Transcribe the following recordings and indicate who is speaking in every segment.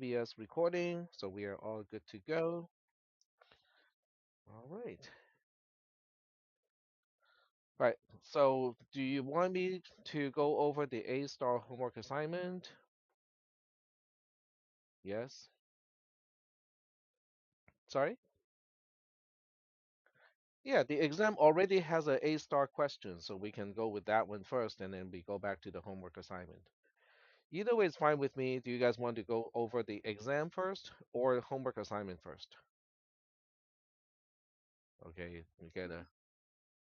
Speaker 1: OBS recording, so we are all good to go. All right. Right. So, do you want me to go over the A star homework assignment? Yes. Sorry? Yeah, the exam already has a A star question, so we can go with that one first and then we go back to the homework assignment. Either way is fine with me. Do you guys want to go over the exam first or homework assignment first? Okay,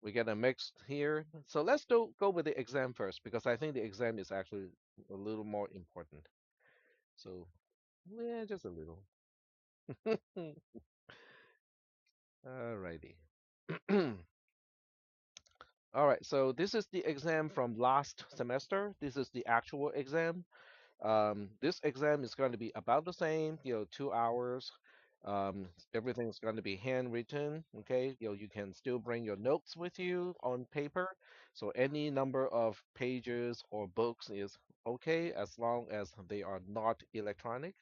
Speaker 1: we get a mix here. So let's go with the exam first because I think the exam is actually a little more important. So yeah, just a little. Alrighty. All right, so this is the exam from last semester. This is the actual exam. This exam is going to be about the same, 2 hours. Everything's going to be handwritten, okay? You can still bring your notes with you on paper. So any number of pages or books is okay as long as they are not electronic.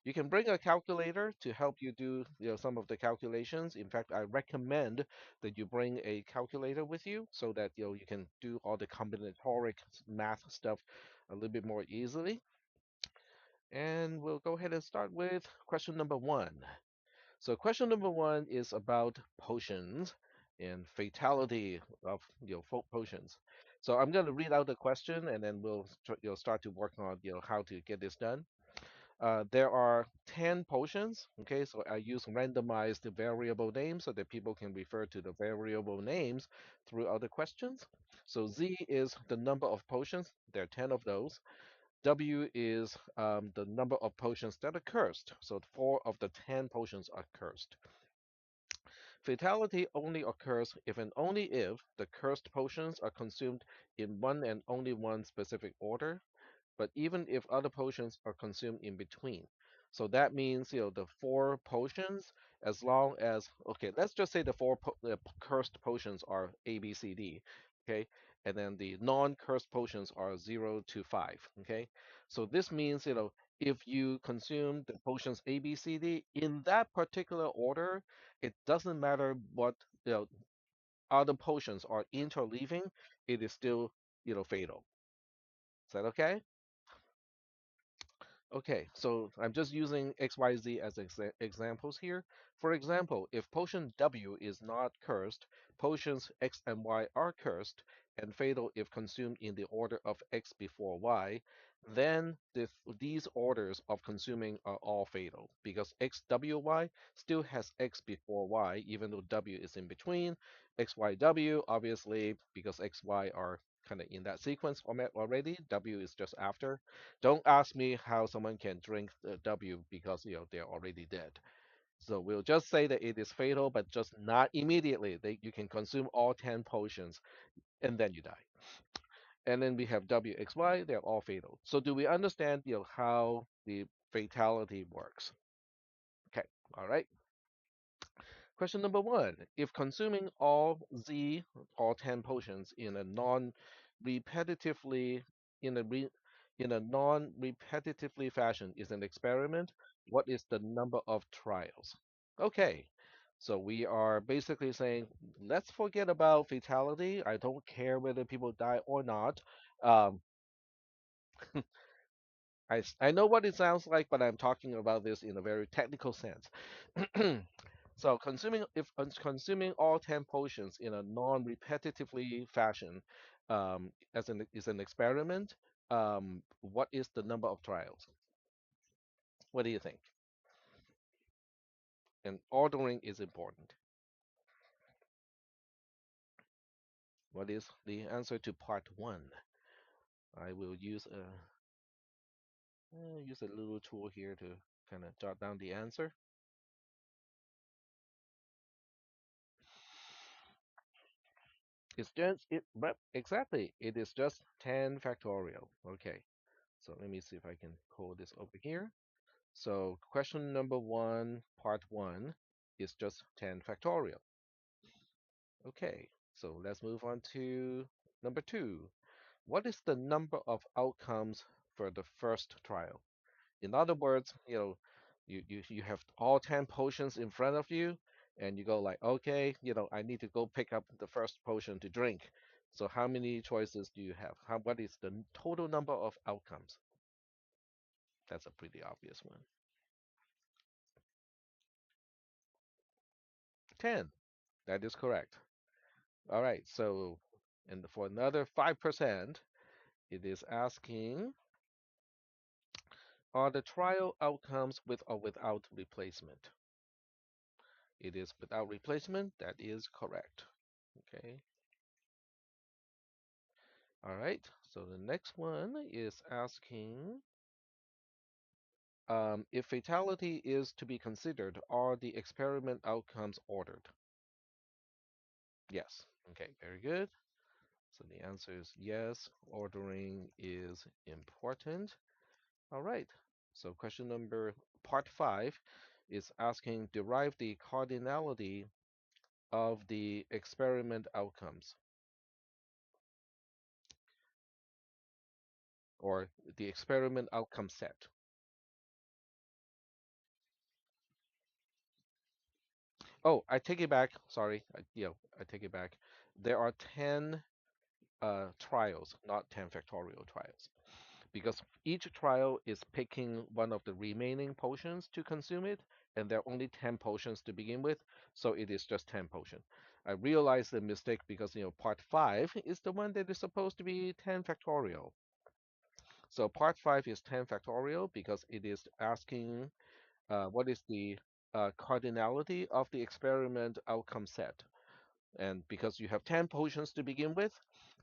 Speaker 1: You can bring a calculator to help you do some of the calculations. In fact, I recommend that you bring a calculator with you so that you can do all the combinatoric math stuff a little bit more easily. And we'll go ahead and start with question number one. So question number one is about potions and fatality of potions. So I'm going to read out the question and then we'll start to work on how to get this done. There are 10 potions. Okay, so I use randomized variable names so that people can refer to the variable names throughout the questions. So Z is the number of potions. There are 10 of those. W is the number of potions that are cursed. So 4 of the 10 potions are cursed. Fatality only occurs if and only if the cursed potions are consumed in one and only one specific order, but even if other potions are consumed in between. So that means, the 4 potions, as long as, okay, let's just say the cursed potions are A, B, C, D, okay, and then the non-cursed potions are 0 to 5, okay. So this means, if you consume the potions A, B, C, D in that particular order, it doesn't matter what, other potions are interleaving, it is still, fatal. Is that okay? Okay, so I'm just using XYZ as examples here. For example, if potion W is not cursed, potions X and Y are cursed and fatal if consumed in the order of X before Y, then these orders of consuming are all fatal because XWY still has X before Y, even though W is in between. XYW, obviously, because XY are kind of in that sequence format already, W is just after. Don't ask me how someone can drink the W because they're already dead. So we'll just say that it is fatal, but just not immediately. You can consume all 10 potions and then you die. And then we have WXY, they're all fatal. So do we understand how the fatality works? Okay, all right. Question number one. If consuming all 10 potions repetitively, in a re, in a non-repetitively fashion is an experiment, what is the number of trials? Okay, so we are basically saying, let's forget about fatality. I don't care whether people die or not. Um, I know what it sounds like, but I'm talking about this in a very technical sense. So consuming all 10 potions in a non-repetitively fashion is an experiment, what is the number of trials? What do you think? And ordering is important. What is the answer to part one? I will use a little tool here to kind of jot down the answer. It's just exactly. It is just 10 factorial. Okay. So let me see if I can pull this over here. So question number one, part one, is just 10 factorial. Okay, so let's move on to number two. What is the number of outcomes for the first trial? In other words, you have all 10 potions in front of you, and you go like, okay, I need to go pick up the first potion to drink. So how many choices do you have? What is the total number of outcomes? That's a pretty obvious one. 10. That is correct. All right. So, and for another 5%, it is asking, are the trial outcomes with or without replacement? It is without replacement. That is correct. Okay. All right. So the next one is asking, if fatality is to be considered, are the experiment outcomes ordered? Yes. Okay. Very good. So the answer is yes. Ordering is important. All right. So question number part five is asking, derive the cardinality of the experiment outcomes, or the experiment outcome set. Oh, I take it back. Sorry. I take it back. There are 10 trials, not 10 factorial trials, because each trial is picking one of the remaining potions to consume it, and there are only 10 potions to begin with, so it is just 10 potion. I realized the mistake because part 5 is the one that is supposed to be 10 factorial. So part 5 is 10 factorial because it is asking what is the cardinality of the experiment outcome set. And because you have 10 potions to begin with,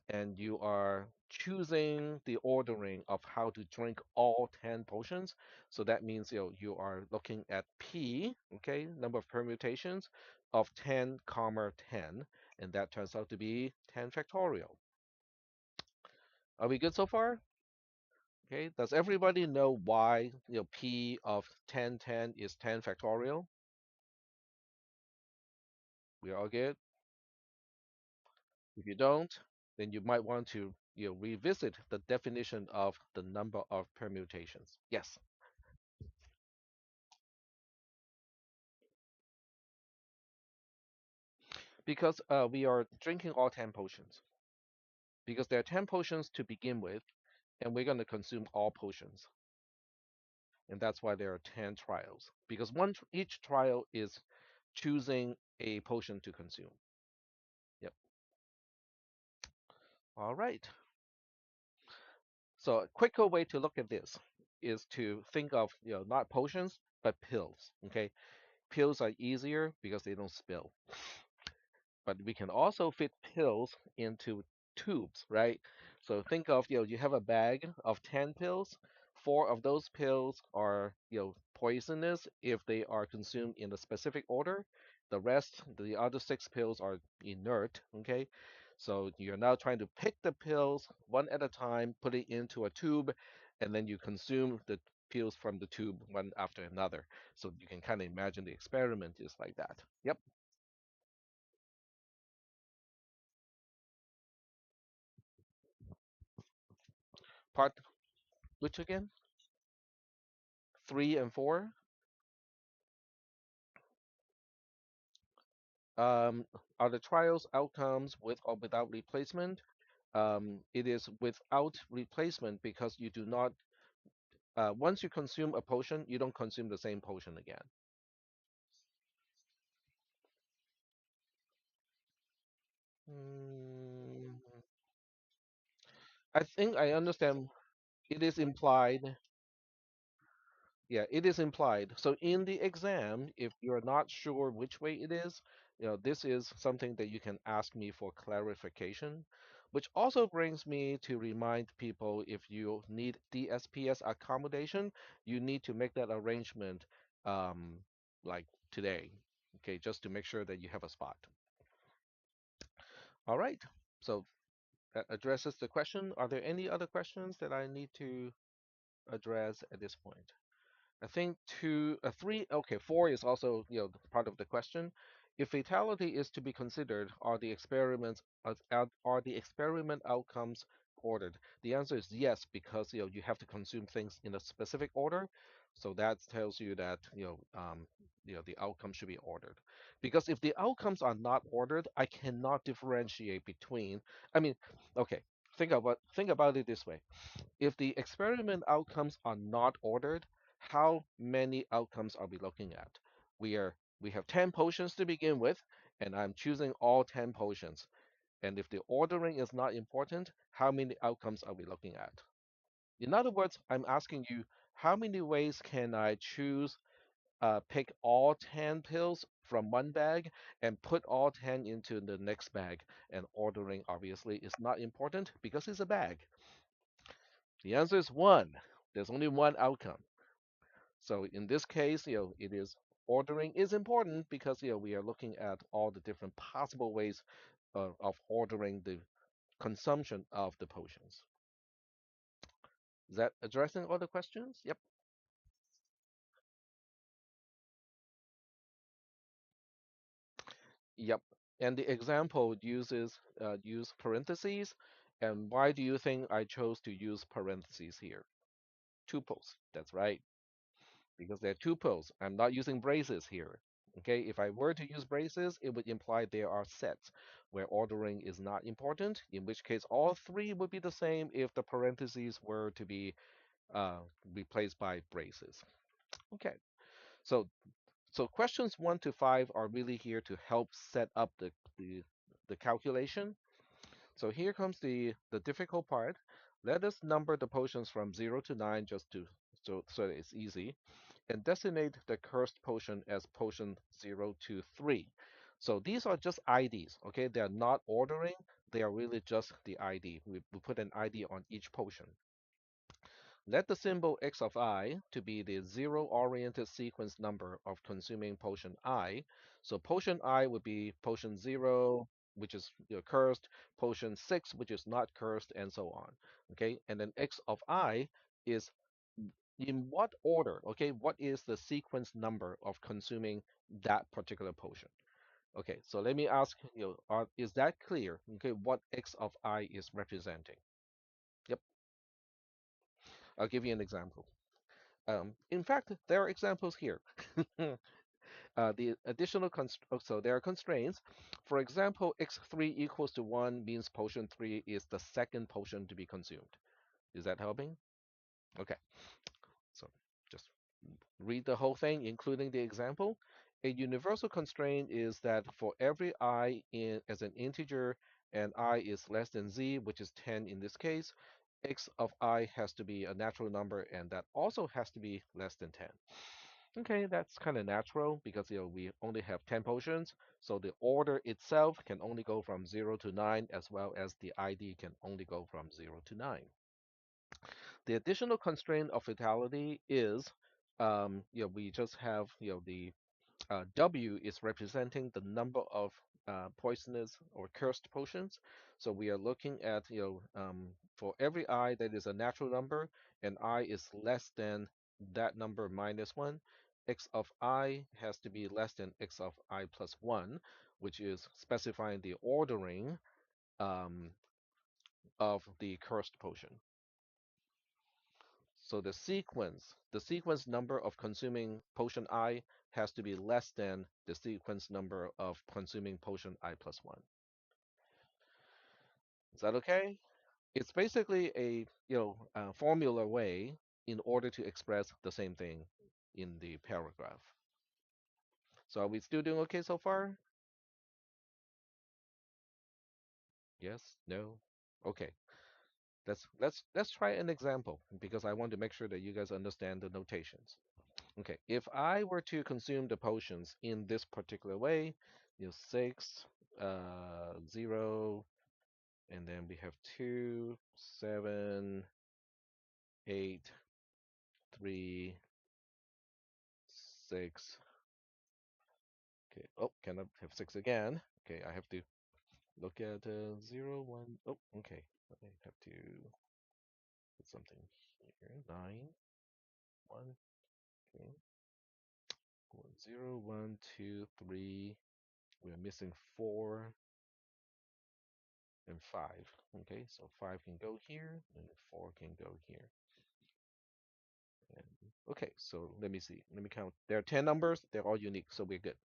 Speaker 1: and you are choosing the ordering of how to drink all 10 potions, so that means you are looking at P, okay, number of permutations of 10 comma 10, and that turns out to be 10 factorial. Are we good so far? Okay, does everybody know why P of 1010 is 10 factorial? We are all good? If you don't, then you might want to revisit the definition of the number of permutations. Yes, because we are drinking all 10 potions. Because there are 10 potions to begin with, and we're going to consume all potions. And that's why there are 10 trials. Because each trial is choosing a potion to consume. Yep. All right. So a quicker way to look at this is to think of not potions but pills. Okay, pills are easier because they don't spill. But we can also fit pills into tubes, right? So think of, you have a bag of 10 pills. Four of those pills are, poisonous if they are consumed in a specific order. The other six pills are inert, okay? So you're now trying to pick the pills one at a time, put it into a tube, and then you consume the pills from the tube one after another. So you can kind of imagine the experiment is like that. Yep. Part which again? Three and four. Um, are the trials outcomes with or without replacement? It is without replacement because you do not, once you consume a potion, you don't consume the same potion again. Mm, I think I understand. It is implied. Yeah, it is implied. So in the exam, if you're not sure which way it is, this is something that you can ask me for clarification, which also brings me to remind people if you need DSPS accommodation, you need to make that arrangement like today, okay, just to make sure that you have a spot. All right. So that addresses the question. Are there any other questions that I need to address at this point? I think three, okay, four is also, part of the question. If fatality is to be considered, are the experiment outcomes ordered? The answer is yes, because you have to consume things in a specific order. So that tells you that the outcome should be ordered. Because if the outcomes are not ordered, I cannot differentiate between. I mean, okay, think about it this way. If the experiment outcomes are not ordered, how many outcomes are we looking at? We have 10 potions to begin with, and I'm choosing all 10 potions. And if the ordering is not important, how many outcomes are we looking at? In other words, I'm asking you, how many ways can I pick all 10 pills from one bag and put all 10 into the next bag? And ordering obviously is not important because it's a bag. The answer is one. There's only one outcome. So in this case, it is ordering is important because we are looking at all the different possible ways of ordering the consumption of the potions. Is that addressing all the questions? Yep. Yep. And the example use parentheses. And why do you think I chose to use parentheses here? Tuples. That's right. Because they're tuples. I'm not using braces here. Okay, if I were to use braces, it would imply there are sets where ordering is not important, in which case all three would be the same if the parentheses were to be uh, replaced by braces. Okay, so so questions 1 to 5 are really here to help set up the calculation. So here comes the difficult part. Let us number the potions from 0 to 9 just to so that it's easy, and designate the cursed potion as potion 0 to 3. So these are just IDs, okay? They are not ordering. They are really just the ID. We put an ID on each potion. Let the symbol x of I to be the zero-oriented sequence number of consuming potion I. So potion I would be potion 0, which is cursed, potion 6, which is not cursed, and so on. Okay, and then x of I is in what order? Okay, what is the sequence number of consuming that particular potion? Okay, so let me ask you, is that clear? Okay, what x of I is representing? Yep, I'll give you an example. In fact, there are examples here. The additional so there are constraints. For example, x3 equals to 1 means potion 3 is the second potion to be consumed. Is that helping? Okay, so just read the whole thing, including the example. A universal constraint is that for every I as an integer and I is less than z, which is 10 in this case, x of I has to be a natural number, and that also has to be less than 10. Okay, that's kind of natural because we only have 10 potions, so the order itself can only go from 0 to 9, as well as the ID can only go from 0 to 9. The additional constraint of vitality is, we just have, the W is representing the number of poisonous or cursed potions. So we are looking at, for every I that is a natural number and I is less than that number minus 1, x of I has to be less than x of I plus 1, which is specifying the ordering um, of the cursed potion. So the sequence number of consuming potion I has to be less than the sequence number of consuming potion I plus 1. Is that okay? It's basically a formula way in order to express the same thing in the paragraph. So are we still doing okay so far? Yes? No? Okay. Let's try an example because I want to make sure that you guys understand the notations. Okay, if I were to consume the potions in this particular way, 6, 0, and then we have 2, 7, 8, 3, 6. Okay, oh, can I have 6 again? Okay, I have to look at 0, 1. Oh, okay, I have to put something here. 9, 1, okay. 0, 1, 2, 3. We're missing 4. and 5. Okay, so 5 can go here, and 4 can go here. And, okay, so let me see. Let me count. There are 10 numbers. They're all unique, so we're good.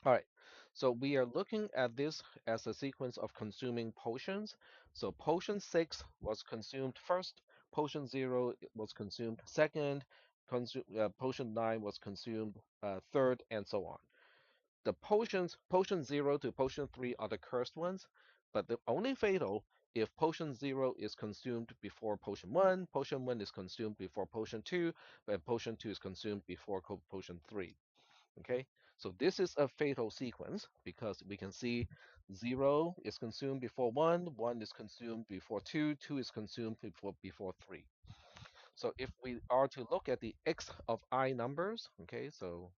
Speaker 1: All right, so we are looking at this as a sequence of consuming potions. So potion 6 was consumed first, potion 0 was consumed second, potion 9 was consumed third, and so on. The potions, potion 0 to potion 3 are the cursed ones, but the only fatal if potion 0 is consumed before potion 1 is consumed before potion 2, and potion 2 is consumed before potion 3. Okay, so this is a fatal sequence because we can see 0 is consumed before 1 is consumed before 2 is consumed before 3. So if we are to look at the x of I numbers, okay, so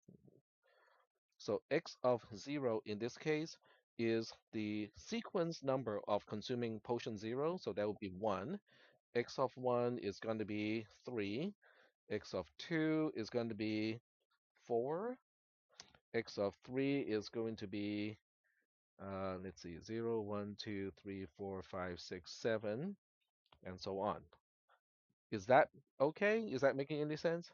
Speaker 1: x of 0 in this case is the sequence number of consuming potion 0, so that would be 1. X of 1 is going to be 3. X of 2 is going to be 4. X of 3 is going to be, let's see, 0, 1, 2, 3, 4, 5, 6, 7, and so on. Is that okay? Is that making any sense?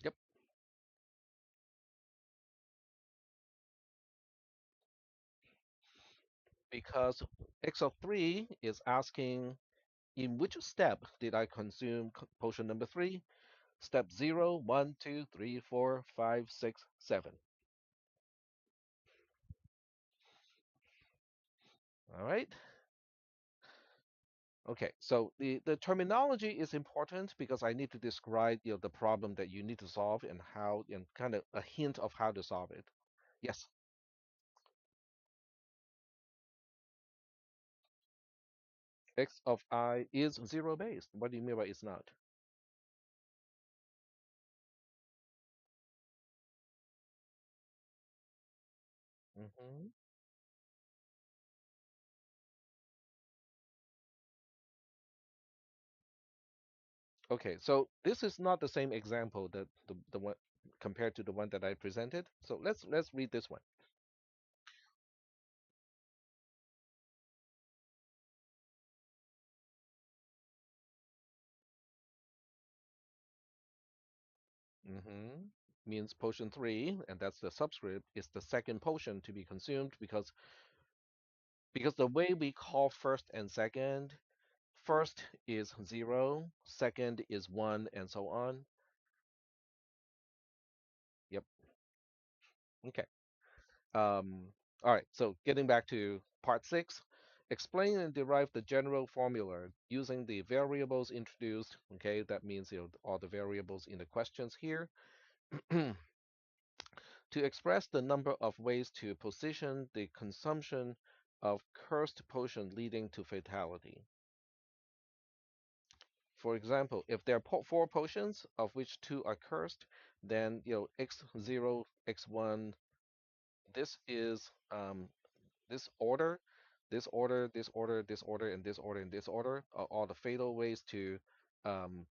Speaker 1: Yep, because X of 3 is asking in which step did I consume potion number 3? Step 0, 1, 2, 3, 4, 5, 6, 7. All right. Okay, so the terminology is important because I need to describe the problem that you need to solve and how and kind of a hint of how to solve it. Yes, x of I is zero based. What do you mean by it's not? hmm Okay, so this is not the same example that the one compared to the one that I presented. So let's read this one. hmm Means potion 3, and that's the subscript, is the second potion to be consumed because the way we call first and second, first is 0, second is 1, and so on. Yep. Okay. All right. So getting back to part 6, explain and derive the general formula using the variables introduced. Okay, that means all the variables in the questions here. To express the number of ways to position the consumption of cursed potion leading to fatality. For example, if there are 4 potions of which 2 are cursed, then x0, x1, this is this order, this order, this order, this order, and this order, and this order are all the fatal ways to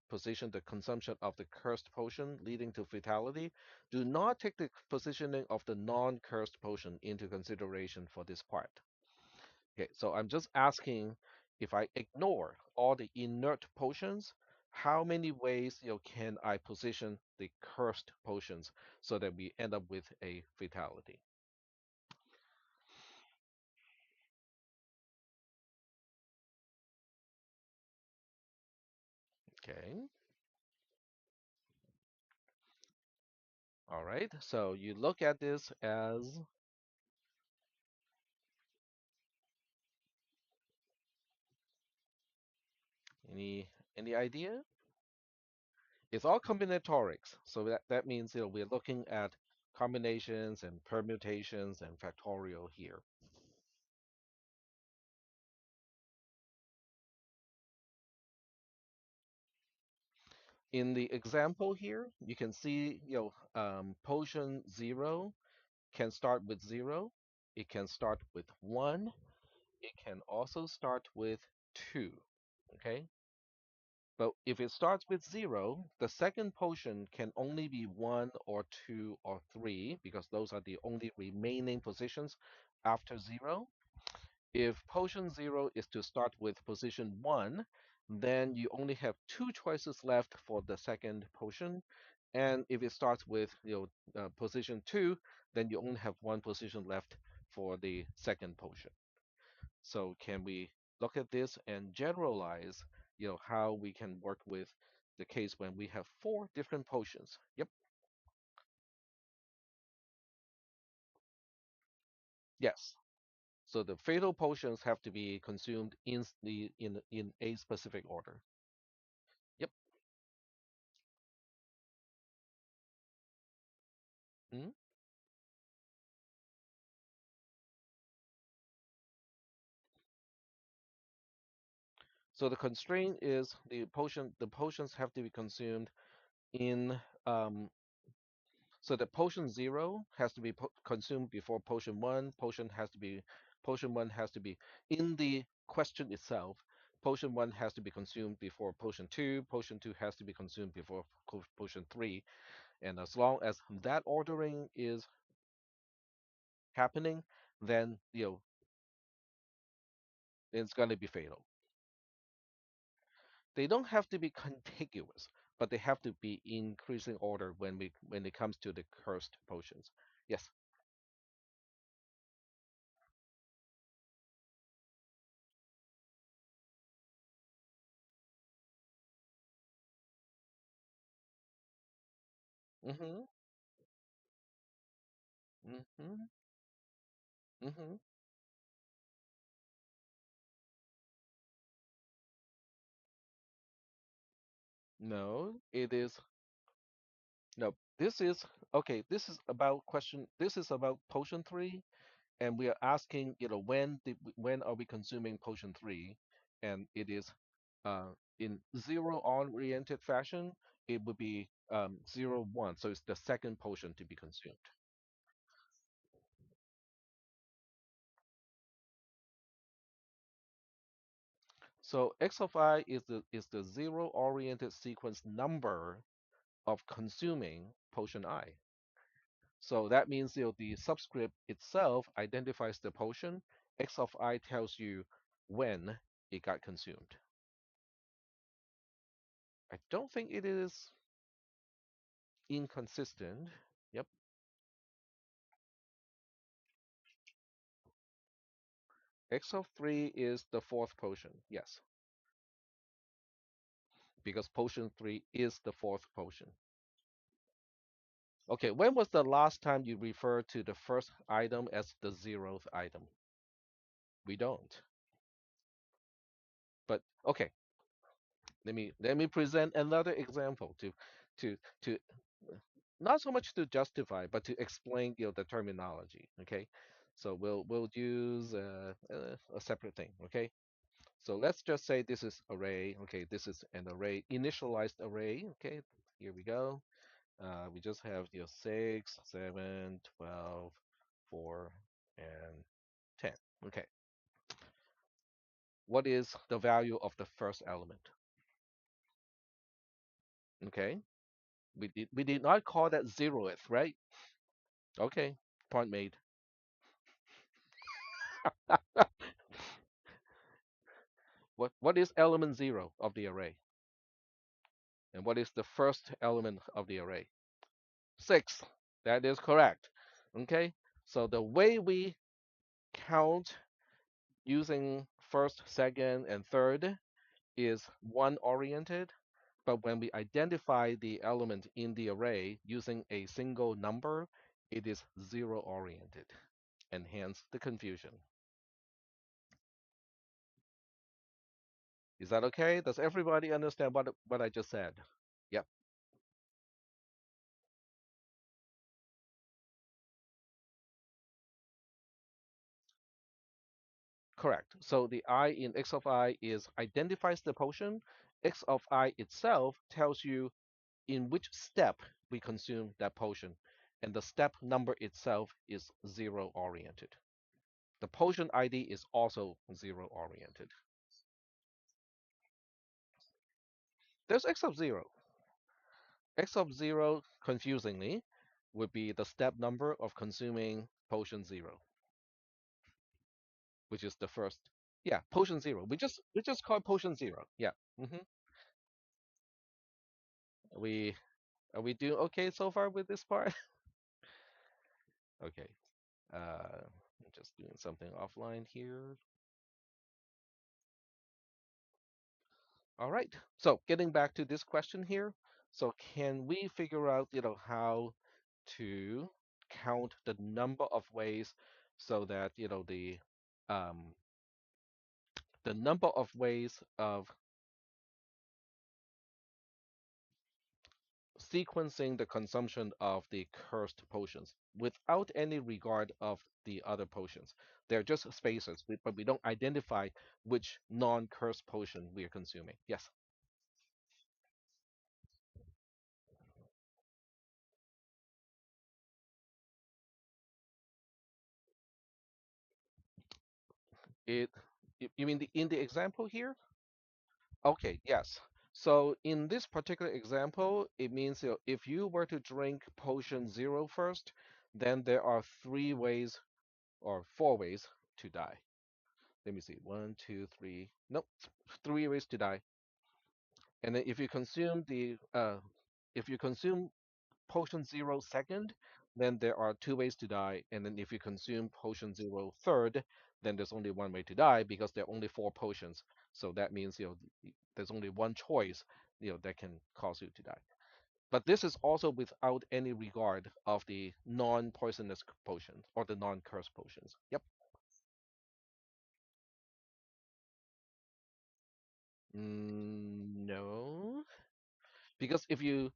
Speaker 1: position the consumption of the cursed potion leading to fatality. Do not take the positioning of the non-cursed potion into consideration for this part. Okay, so I'm just asking if I ignore all the inert potions, how many ways can I position the cursed potions so that we end up with a fatality? Okay, all right. So you look at this as any idea? It's all combinatorics. So that means we're looking at combinations and permutations and factorial here. In the example here, you can see, potion 0 can start with 0. It can start with 1. It can also start with 2. Okay. But if it starts with 0, the second potion can only be 1 or 2 or 3 because those are the only remaining positions after 0. If potion 0 is to start with position 1, then you only have two choices left for the second potion. And if it starts with position 2, then you only have one position left for the second potion. So can we look at this and generalize, how we can work with the case when we have four different potions? Yep. Yes. So the fatal potions have to be consumed in a specific order. Yep. Mhm. So the constraint is the potions have to be consumed in so the potion 0 has to be consumed before potion 1. Potion 1 has to be in the question itself. Potion 1 has to be consumed before potion 2. Potion 2 has to be consumed before potion 3. And as long as that ordering is happening, then it's going to be fatal. They don't have to be contiguous, but they have to be increasing order when it comes to the cursed potions. Yes. Mm-hmm. Mm-hmm. Mm-hmm. No, it is no. This is okay. This is about potion three, and we are asking, when are we consuming potion three? And it is in zero oriented fashion. It would be 0, 1. So it's the second potion to be consumed. So x of I is the zero oriented sequence number of consuming potion I. So that means the subscript itself identifies the potion. X of I tells you when it got consumed. I don't think it is inconsistent. Yep. X of 3 is the fourth potion. Yes, because potion 3 is the fourth potion. Okay, when was the last time you referred to the first item as the zeroth item? We don't. But okay, let me present another example to not so much to justify, but to explain the terminology. Okay, so we'll use a separate thing. Okay, so let's just say this is array. Okay, this is an array, initialized array. Okay, here we go. We just have 6, 7, 12, 4, and 10. Okay, what is the value of the first element? Okay, we did not call that zeroth, right? Okay, point made. What is element 0 of the array? And what is the first element of the array? 6. That is correct. Okay, so the way we count using first, second, and third is 1 oriented, but when we identify the element in the array using a single number, it is 0 oriented, and hence the confusion. Is that okay? Does everybody understand what I just said? Yep, correct. So the I in x of I is identifies the potion. X of I itself tells you in which step we consume that potion, and the step number itself is 0 oriented. The potion ID is also 0 oriented. There's x sub 0. X sub 0, confusingly, would be the step number of consuming potion 0, which is the first. Yeah, potion 0. We just call it potion 0. Yeah. We are we doing okay so far with this part? Okay. I'm just doing something offline here. All right. So getting back to this question here. So can we figure out, how to count the number of ways so that, um, the number of ways of sequencing the consumption of the cursed potions without any regard of the other potions. They're just spacers, but we don't identify which non-cursed potion we are consuming. Yes, it. You mean in the example here? Okay, yes. So in this particular example, it means if you were to drink potion 0 first, then there are three ways or four ways to die. Let me see. One, two, three. Nope, three ways to die. And then if you consume potion 0 second, then there are two ways to die. And then if you consume potion 0 third, then there's only one way to die because there are only four potions. So that means there's only one choice that can cause you to die. But this is also without any regard of the non-poisonous potions or the non-curse potions. Yep. No, because if you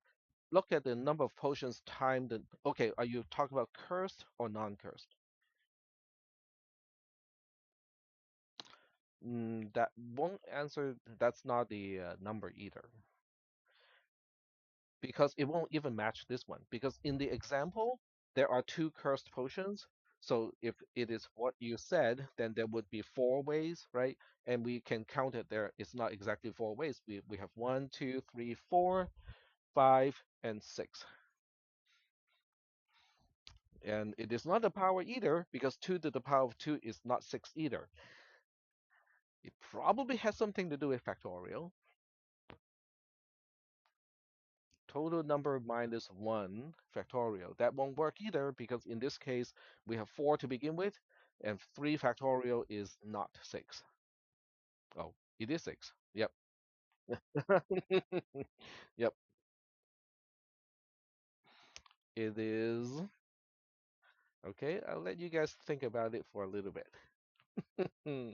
Speaker 1: look at the number of potions times the okay, are you talking about cursed or non-cursed? That won't answer. That's not the number either, because it won't even match this one. Because in the example, there are two cursed potions. So if it is what you said, then there would be four ways, right? And we can count it there. It's not exactly four ways. We have one, two, three, four, five, and six. And it is not a power either, because 2 to the power of 2 is not 6 either. It probably has something to do with factorial. Total number minus 1 factorial. That won't work either, because in this case, we have 4 to begin with, and 3 factorial is not 6. Oh, it is 6. Yep. Yep, it is. Okay, I'll let you guys think about it for a little bit. Hmm.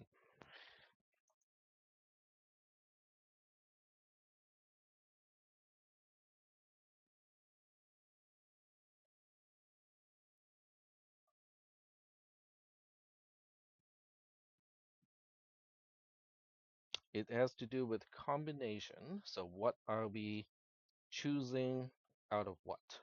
Speaker 1: It has to do with combination. So what are we choosing out of what?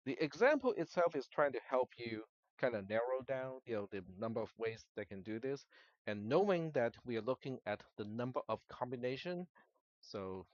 Speaker 1: The example itself is trying to help you kind of narrow down, the number of ways they can do this, and knowing that we are looking at the number of combination. So,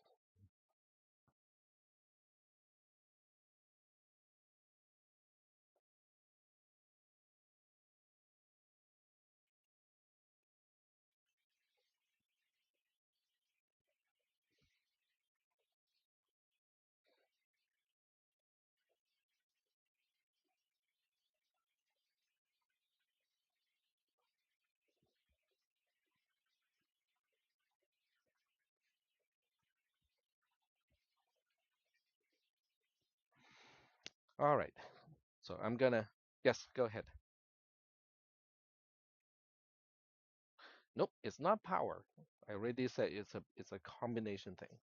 Speaker 1: all right. So I'm gonna, yes, go ahead. Nope, it's not power. I already said it's a combination thing.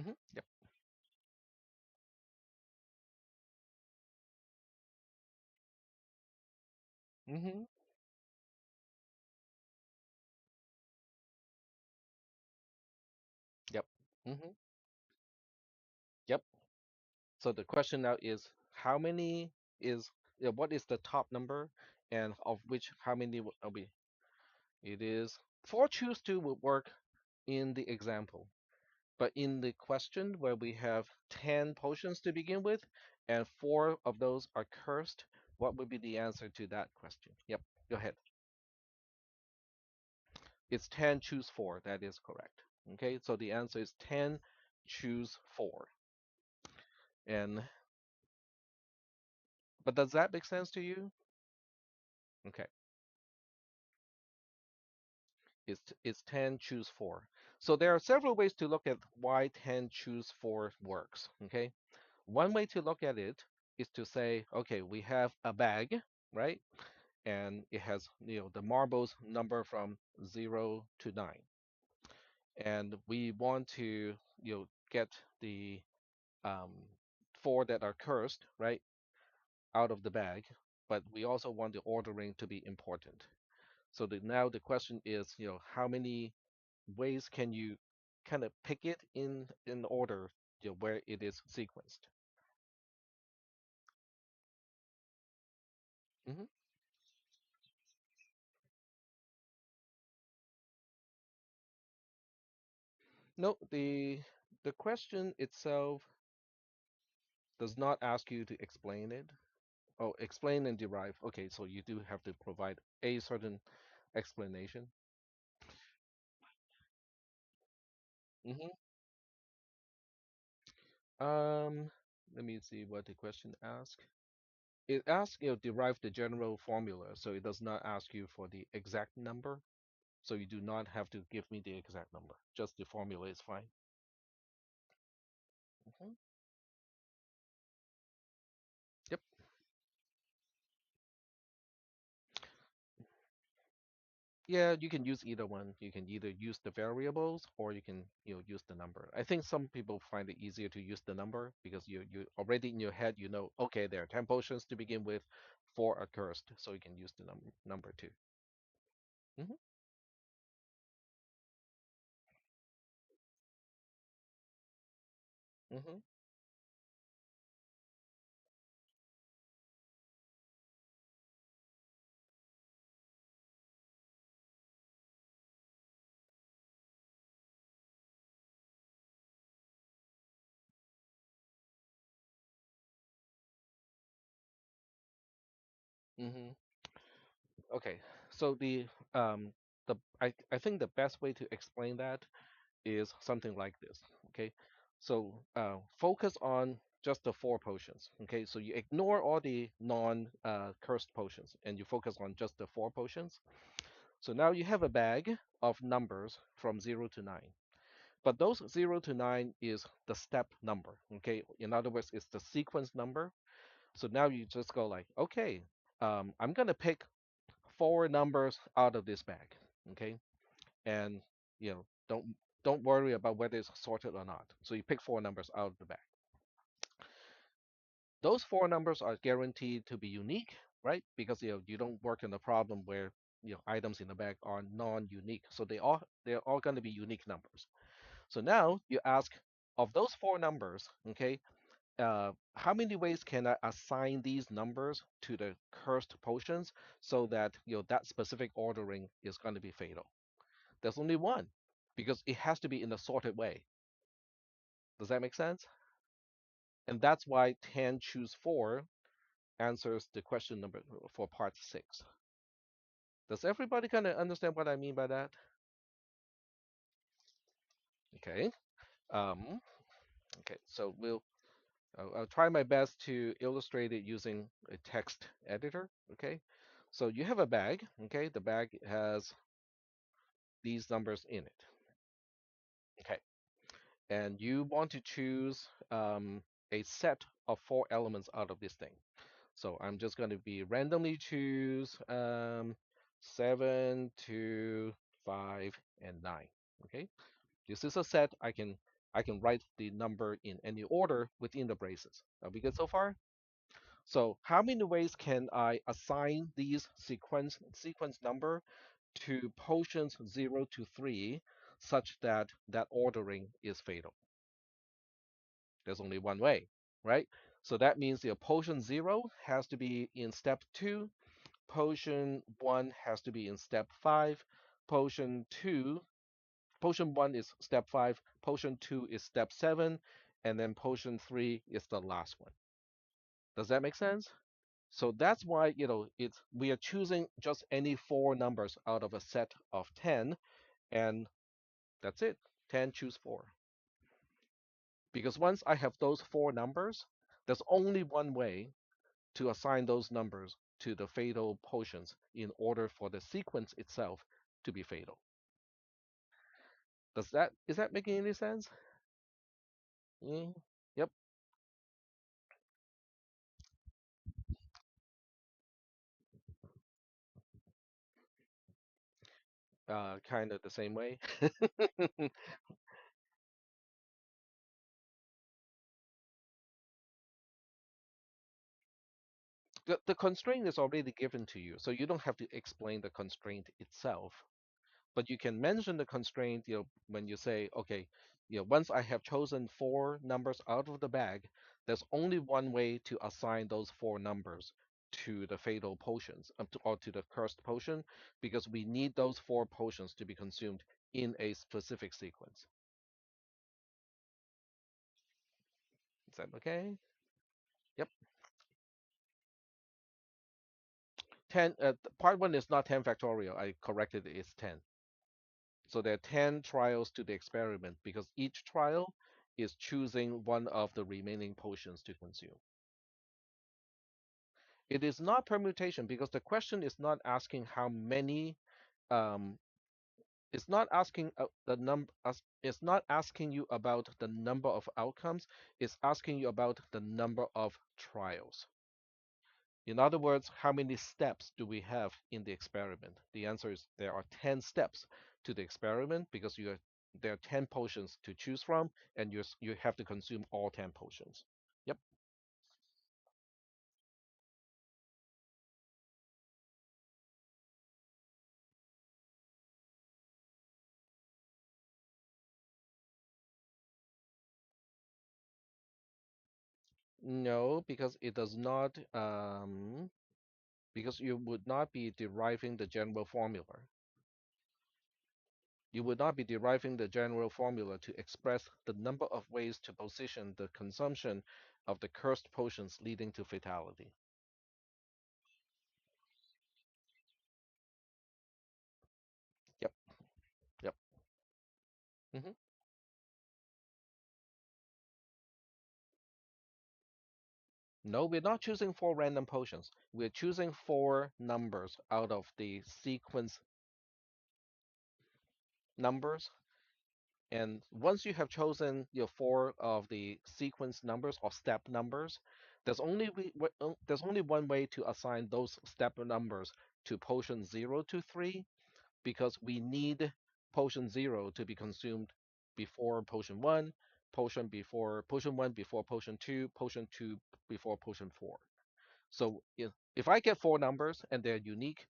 Speaker 1: Yep. hmm Yep. hmm Yep. So the question now is how many is what is the top number and of which how many will be? It is four choose two would work in the example, but in the question where we have 10 potions to begin with and four of those are cursed, what would be the answer to that question? Yep, go ahead. It's 10 choose four. That is correct. Okay, so the answer is 10 choose four. And but does that make sense to you? Okay. It's 10 choose 4. So there are several ways to look at why 10 choose 4 works. Okay. One way to look at it is to say, okay, we have a bag, right? And it has, the marbles number from 0 to 9. And we want to, get the um, 4 that are cursed, right, out of the bag. But we also want the ordering to be important. So now the question is, how many ways can you kind of pick it in order, where it is sequenced? hmm No, the question itself does not ask you to explain it. Oh, explain and derive. Okay, so you do have to provide a certain explanation. hmm Um, Let me see what the question asks. It asks, derive the general formula, so it does not ask you for the exact number. So you do not have to give me the exact number. Just the formula is fine. hmm Yep. Yeah, you can use either one. You can either use the variables or you can, use the number. I think some people find it easier to use the number because you already in your head, okay, there are 10 potions to begin with, four are cursed, so you can use the number too. hmm hmm hmm Okay, so I think the best way to explain that is something like this. Okay, so focus on just the four potions. Okay, so you ignore all the non cursed potions and you focus on just the four potions. So now you have a bag of numbers from 0 to 9. But those 0 to 9 is the step number. Okay, in other words, it's the sequence number. So now you just go like, okay, I'm gonna pick four numbers out of this bag. Okay, and don't worry about whether it's sorted or not. So you pick four numbers out of the bag. Those four numbers are guaranteed to be unique, right? Because you don't work in a problem where items in the bag are non-unique. So they're all going to be unique numbers. So now you ask of those four numbers, okay, how many ways can I assign these numbers to the cursed potions so that that specific ordering is going to be fatal? There's only one because it has to be in a sorted way. Does that make sense? And that's why 10 choose 4 answers the question number for part 6. Does everybody kind of understand what I mean by that? Okay. Um, okay, so I'll try my best to illustrate it using a text editor. Okay. So you have a bag. Okay. The bag has these numbers in it. Okay. And you want to choose a set of four elements out of this thing. So I'm just going to be randomly choose 7, 2, 5, and 9. Okay, this is a set. I can write the number in any order within the braces. Are we good so far? So how many ways can I assign these sequence number to potions 0 to 3 such that that ordering is fatal? There's only one way, right? So that means the potion 0 has to be in step 2, potion 1 has to be in step 5, potion 2, potion 1 is step 5, potion 2 is step 7, and then potion 3 is the last one. Does that make sense? So that's why, it's we are choosing just any four numbers out of a set of 10, and that's it. 10, choose four. Because once I have those four numbers, there's only one way to assign those numbers to the fatal potions in order for the sequence itself to be fatal. Is that making any sense? Mm, yep. Kind of the same way. The constraint is already given to you, so you don't have to explain the constraint itself. But you can mention the constraint, when you say, okay, once I have chosen four numbers out of the bag, there's only one way to assign those four numbers to the fatal potions, or to the cursed potion, because we need those four potions to be consumed in a specific sequence. Is that okay? Yep. 10, part one is not 10 factorial. I corrected it, it's 10. So there are 10 trials to the experiment because each trial is choosing one of the remaining potions to consume. It is not permutation because the question is not asking how many, um, it's not asking the number, it's not asking you about the number of outcomes, it's asking you about the number of trials. In other words, how many steps do we have in the experiment? The answer is there are 10 steps to the experiment because there are 10 potions to choose from, and you have to consume all 10 potions. Yep. No, because it does not, because you would not be deriving the general formula. You would not be deriving the general formula to express the number of ways to position the consumption of the cursed potions leading to fatality. Yep. Yep. hmm No, we're not choosing four random potions. We're choosing four numbers out of the sequence numbers. And once you have chosen your four of the sequence numbers or step numbers, there's only one way to assign those step numbers to potion 0 to 3 because we need potion 0 to be consumed before potion 1, potion 1 before potion 2, potion 2 before potion 4. So if I get four numbers and they're unique,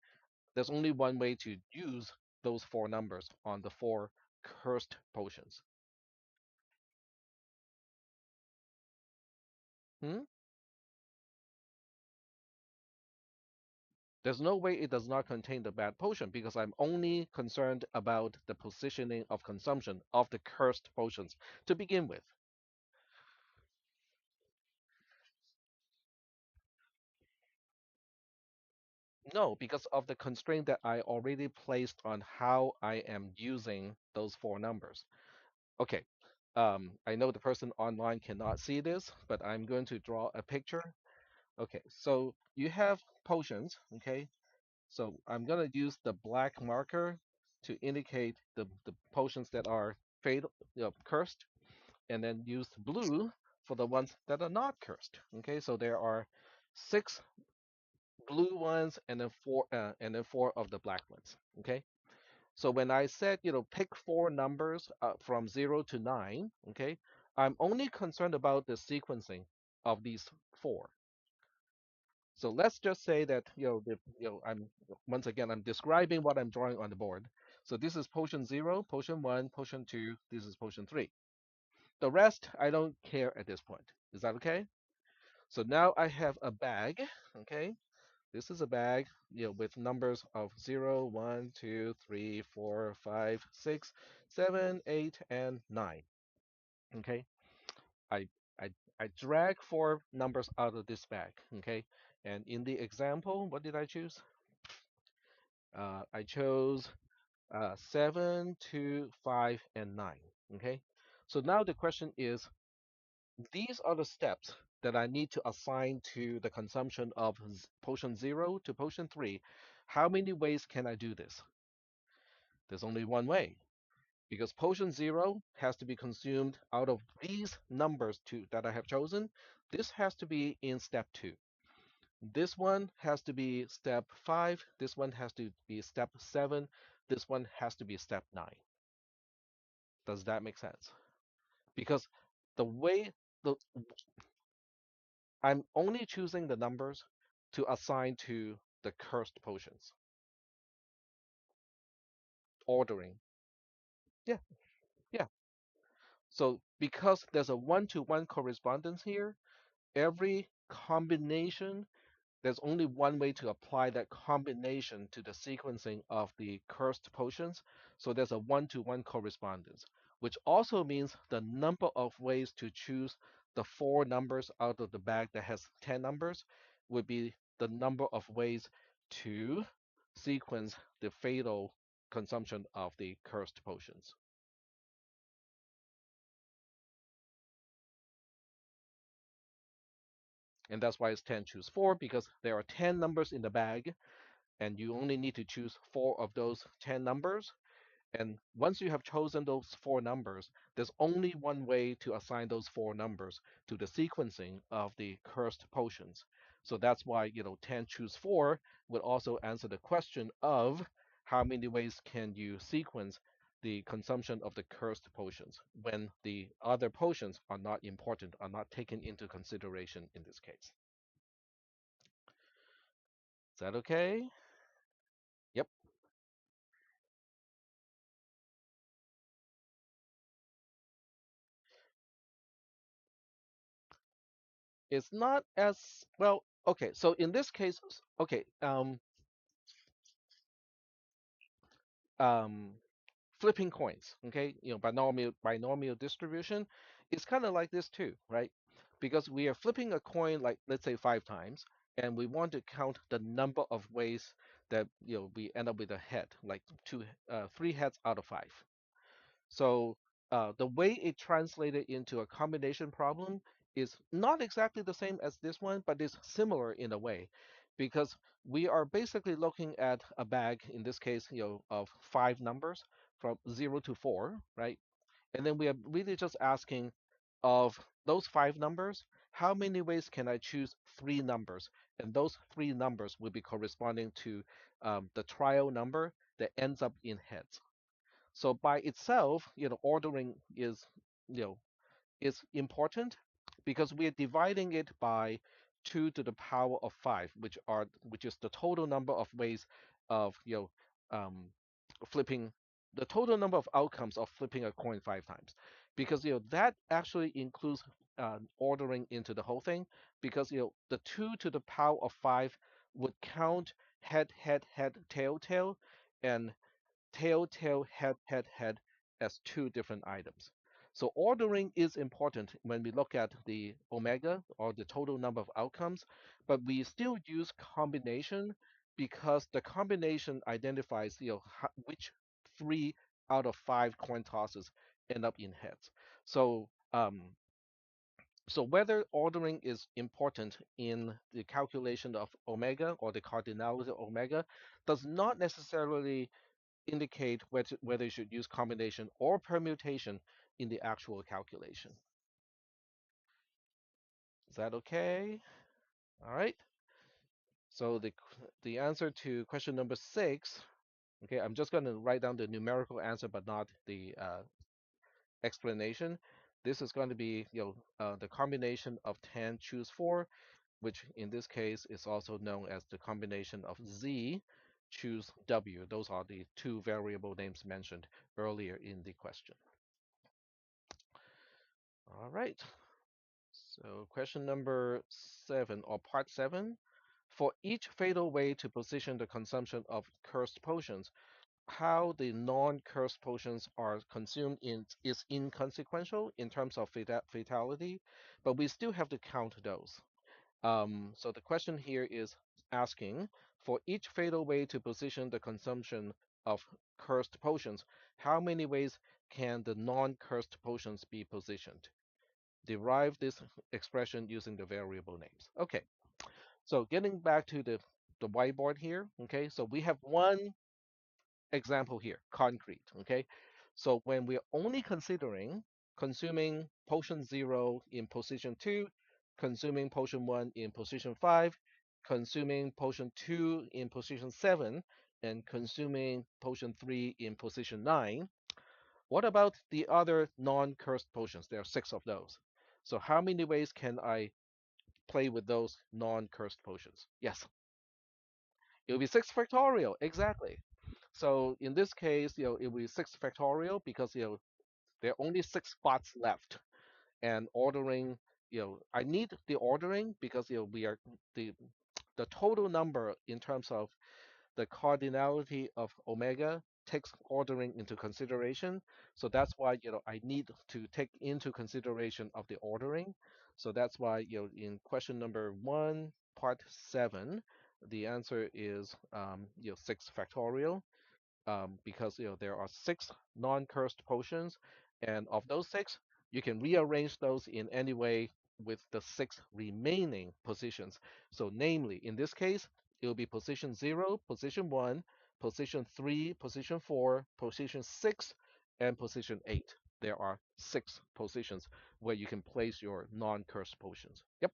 Speaker 1: there's only one way to use those four numbers on the four cursed potions. Hmm? There's no way it does not contain the bad potion because I'm only concerned about the positioning of consumption of the cursed potions to begin with. No, because of the constraint that I already placed on how I am using those four numbers. Okay, I know the person online cannot see this, but I'm going to draw a picture. Okay, so you have potions, okay? So I'm gonna use the black marker to indicate the potions that are fatal, cursed, and then use blue for the ones that are not cursed. Okay, so there are six blue ones and then four of the black ones. Okay, So when I said, pick four numbers from 0 to 9, okay, I'm only concerned about the sequencing of these four. So let's just say that, I'm once again, I'm describing what I'm drawing on the board. So this is potion 0, potion 1, potion 2, this is potion 3. The rest, I don't care at this point. Is that okay? So now I have a bag, okay? This is a bag, with numbers of 0, 1, 2, 3, 4, 5, 6, 7, 8, and 9. Okay. I I I drag four numbers out of this bag. Okay. And in the example, what did I choose? I chose 7, 2, 5, and 9. Okay. So now the question is, these are the steps that I need to assign to the consumption of potion 0 to potion 3. How many ways can I do this? There's only one way, because potion 0 has to be consumed out of these numbers that I have chosen. This has to be in step 2. This one has to be step 5. This one has to be step 7. This one has to be step 9. Does that make sense? Because the way the I'm only choosing the numbers to assign to the cursed potions. Ordering. Yeah, yeah. So because there's a one-to-one correspondence here, every combination, there's only one way to apply that combination to the sequencing of the cursed potions. So there's a one-to-one correspondence, which also means the number of ways to choose the four numbers out of the bag that has 10 numbers would be the number of ways to sequence the fatal consumption of the cursed potions. And that's why it's 10 choose 4, because there are 10 numbers in the bag, and you only need to choose four of those 10 numbers. And once you have chosen those four numbers, there's only one way to assign those four numbers to the sequencing of the cursed potions. So that's why, 10 choose 4 would also answer the question of how many ways can you sequence the consumption of the cursed potions when the other potions are not important, are not taken into consideration in this case. Is that okay? Yep. It's not as well. Okay, so in this case, okay, um, flipping coins, okay, binomial distribution, it's kind of like this too, right? Because we are flipping a coin, like let's say 5 times, and we want to count the number of ways that we end up with a head, like three heads out of five. So the way it translated into a combination problem is not exactly the same as this one, but is similar in a way, because we are basically looking at a bag, in this case, of five numbers from 0 to 4, right? And then we are really just asking, of those five numbers, how many ways can I choose three numbers? And those three numbers will be corresponding to the trial number that ends up in heads. So by itself, ordering you know, is important because we are dividing it by 2 to the power of 5, which is the total number of ways of flipping the total number of outcomes of flipping a coin 5 times, because that actually includes ordering into the whole thing, because the 2 to the power of 5 would count head, head, head, tail, tail, and tail, tail, head, head, head as two different items. So ordering is important when we look at the omega, or the total number of outcomes, but we still use combination because the combination identifies which 3 out of 5 coin tosses end up in heads. So so whether ordering is important in the calculation of omega, or the cardinality of omega, does not necessarily indicate whether you should use combination or permutation in the actual calculation. Is that okay? All right. So the answer to question number 6 Okay, I'm just going to write down the numerical answer, but not the explanation. This is going to be, the combination of 10 choose 4, which in this case is also known as the combination of Z choose W. Those are the two variable names mentioned earlier in the question. All right. So question number 7 or part 7. For each fatal way to position the consumption of cursed potions, how the non-cursed potions are consumed is inconsequential in terms of fatality, but we still have to count those. So the question here is asking for each fatal way to position the consumption of cursed potions, how many ways can the non-cursed potions be positioned? Derive this expression using the variable names. Okay, so getting back to the whiteboard here, okay, so we have one example here, concrete, okay? So when we're only considering consuming potion 0 in position 2, consuming potion 1 in position 5, consuming potion 2 in position 7, and consuming potion 3 in position 9, what about the other non-cursed potions? There are 6 of those. So how many ways can I play with those non-cursed potions? Yes, it will be 6 factorial, exactly. So in this case, it will be 6 factorial because there are only 6 spots left. And ordering, I need the ordering because we are the the total number in terms of the cardinality of omega takes ordering into consideration. So that's why I need to take into consideration of the ordering. So that's why in question number 1, part 7, the answer is 6 factorial, because there are 6 non-cursed potions, and of those 6, you can rearrange those in any way with the 6 remaining positions. So, namely, in this case, it will be position 0, position 1, position 3, position 4, position 6, and position 8. There are 6 positions where you can place your non-cursed potions. Yep.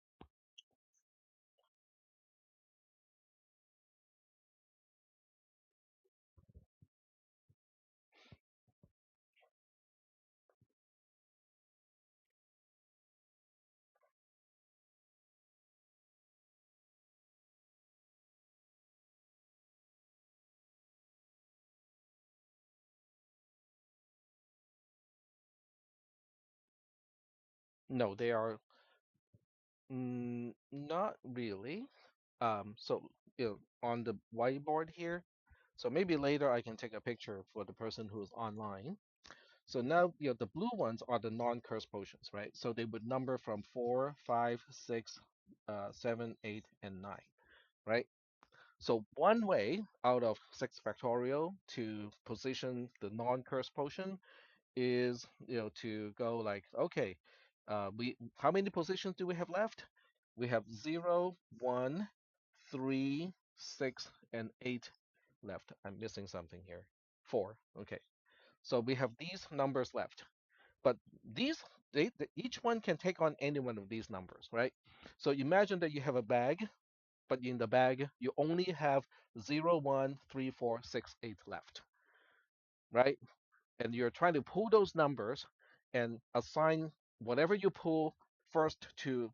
Speaker 1: No, they are not really. So on the whiteboard here, so maybe later I can take a picture for the person who's online. So now, the blue ones are the non-curse potions, right? So they would number from 4, 5, 6, 7, 8, and 9, right? So one way out of 6 factorial to position the non-curse potion is, to go like, okay, we how many positions do we have left? We have 0, 1, 3, 6, and 8 left. I'm missing something here. 4. Okay. So we have these numbers left. But these, each one can take on any one of these numbers, right? So imagine that you have a bag, but in the bag, you only have 0, 1, 3, 4, 6, 8 left, right? And you're trying to pull those numbers and assign whatever you pull first to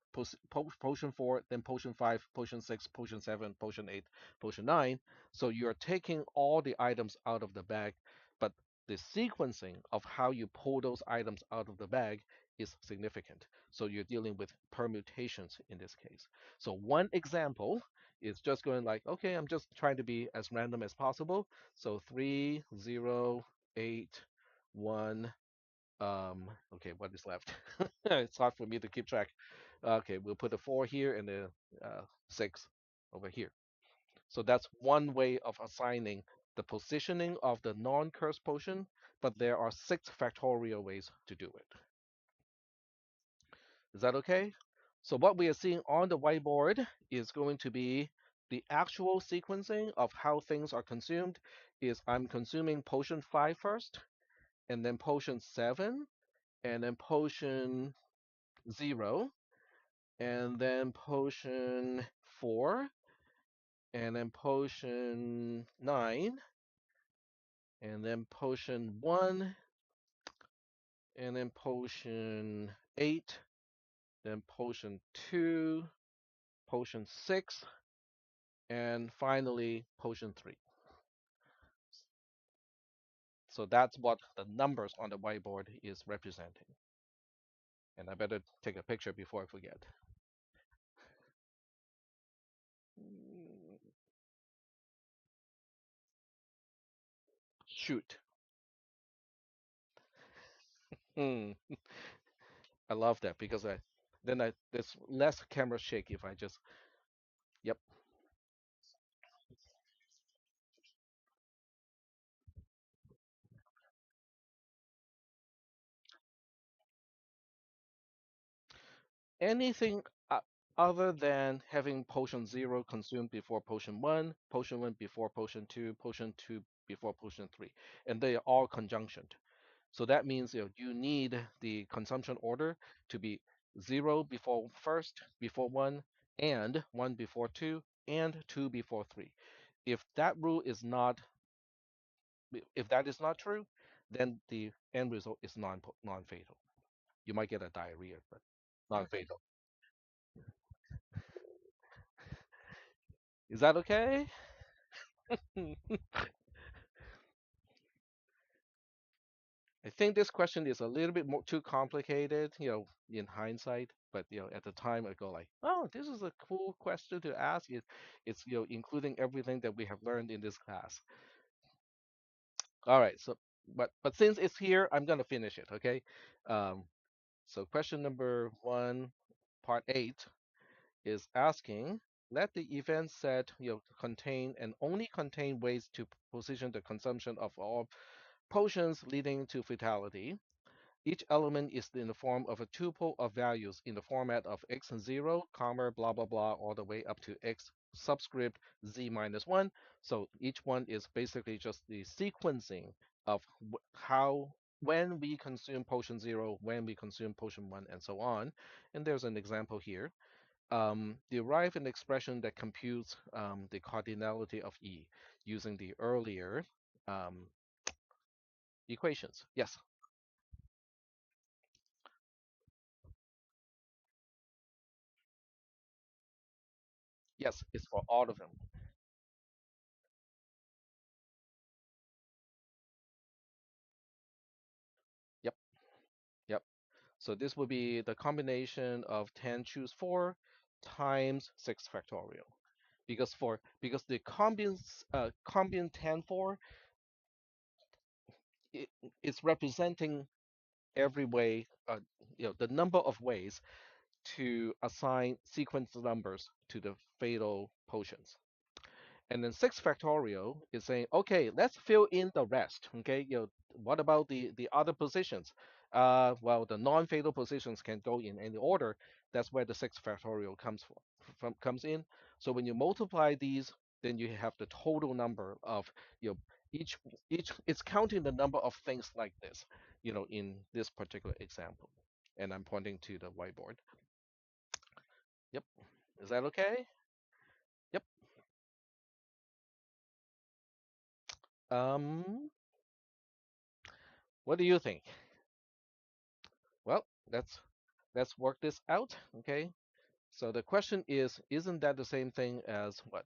Speaker 1: potion 4, then potion 5, potion 6, potion 7, potion 8, potion 9. So you're taking all the items out of the bag, but the sequencing of how you pull those items out of the bag is significant. So you're dealing with permutations in this case. So one example is just going like, okay, I'm just trying to be as random as possible. So 3, 0, 8, 1. Okay, what is left? It's hard for me to keep track. Okay, we'll put a 4 here and a 6 over here. So that's one way of assigning the positioning of the non-curse potion, but there are 6 factorial ways to do it. Is that okay? So what we are seeing on the whiteboard is going to be the actual sequencing of how things are consumed is I'm consuming potion 5 first, and then potion 7, and then potion 0, and then potion 4, and then potion 9, and then potion 1, and then potion 8, then potion 2, potion 6, and finally potion 3. So that's what the numbers on the whiteboard is representing. And I better take a picture before I forget. Shoot. Hmm. I love that because there's less camera shake if I just. Yep. Anything uh, other than having potion 0 consumed before potion 1 before potion 2 before potion 3, and they are all conjunctioned. So that means you need the consumption order to be 0 before first, before 1, and 1 before 2, and 2 before 3. If that rule is not, if that is not true, then the end result is non-fatal. You might get a diarrhea, but non-fatal. Is that okay? I think this question is a little bit more too complicated, in hindsight. But at the time, I go like, "Oh, this is a cool question to ask." It's including everything that we have learned in this class. All right, so but since it's here, I'm gonna finish it. Okay. Um, so question number 1, part 8, is asking, let the event set contain and only contain ways to position the consumption of all potions leading to fatality. Each element is in the form of a tuple of values in the format of x0, comma, blah, blah, blah, all the way up to x subscript z minus 1. So each one is basically just the sequencing of how, when we consume potion 0, when we consume potion 1, and so on. And there's an example here. Derive an expression that computes the cardinality of E using the earlier um, equations. Yes, yes, it's for all of them. Yep, yep. So this would be the combination of 10 choose 4 times 6 factorial. Because the combin 10 4, it, it's representing every way, the number of ways to assign sequence numbers to the fatal potions. And then 6 factorial is saying, okay, let's fill in the rest. Okay, what about the other positions? Well, the non-fatal positions can go in any order. That's where the 6 factorial comes in. So when you multiply these, then you have the total number of you know each each it's counting the number of things like this, in this particular example. And I'm pointing to the whiteboard. Yep. Is that okay? Yep. Um, what do you think? Well, let's work this out, okay? So the question is, isn't that the same thing as what?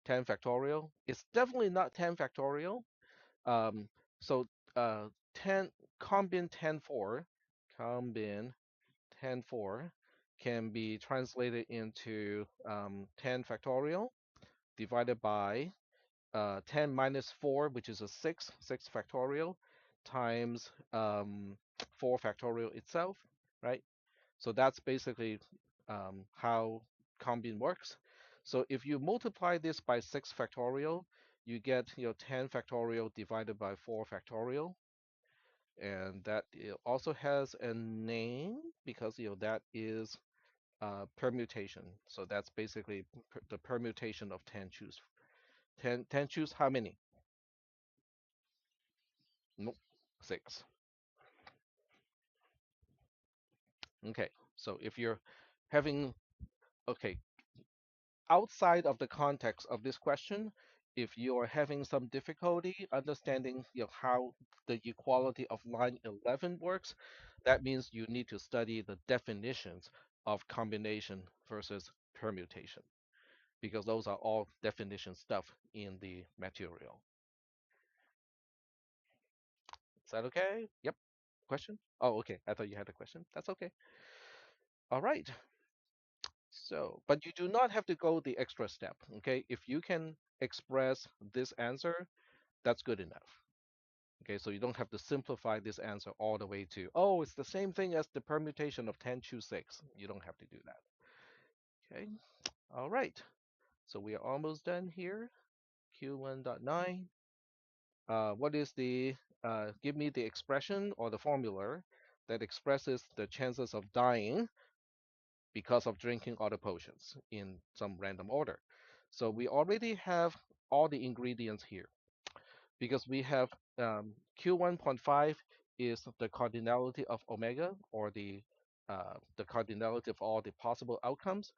Speaker 1: 10 factorial? It's definitely not 10 factorial. Um, so 10 combin 10 4, combin 10 4 can be translated into 10 factorial divided by 10 minus 4, which is a 6 factorial, times 4 factorial itself, right? So that's basically how combin works. So if you multiply this by 6 factorial, you get 10 factorial divided by 4 factorial, and that also has a name because that is permutation. So that's basically the permutation of 10 choose. 10 choose how many? Nope, 6. Okay, so if you're having, okay, outside of the context of this question, If you are having some difficulty understanding how the equality of line 11 works, that means you need to study the definitions of combination versus permutation because those are all definition stuff in the material. Is that okay? Yep. Question? Oh, okay. I thought you had a question. That's okay. All right. So, but you do not have to go the extra step, okay? If you can express this answer, that's good enough. Okay, so you don't have to simplify this answer all the way to, oh, it's the same thing as the permutation of 10 choose 6. You don't have to do that. Okay, all right. So we are almost done here. Q1.9. What is give me the expression or the formula that expresses the chances of dying because of drinking other potions in some random order. So we already have all the ingredients here because we have Q1.5 is the cardinality of omega or the cardinality of all the possible outcomes.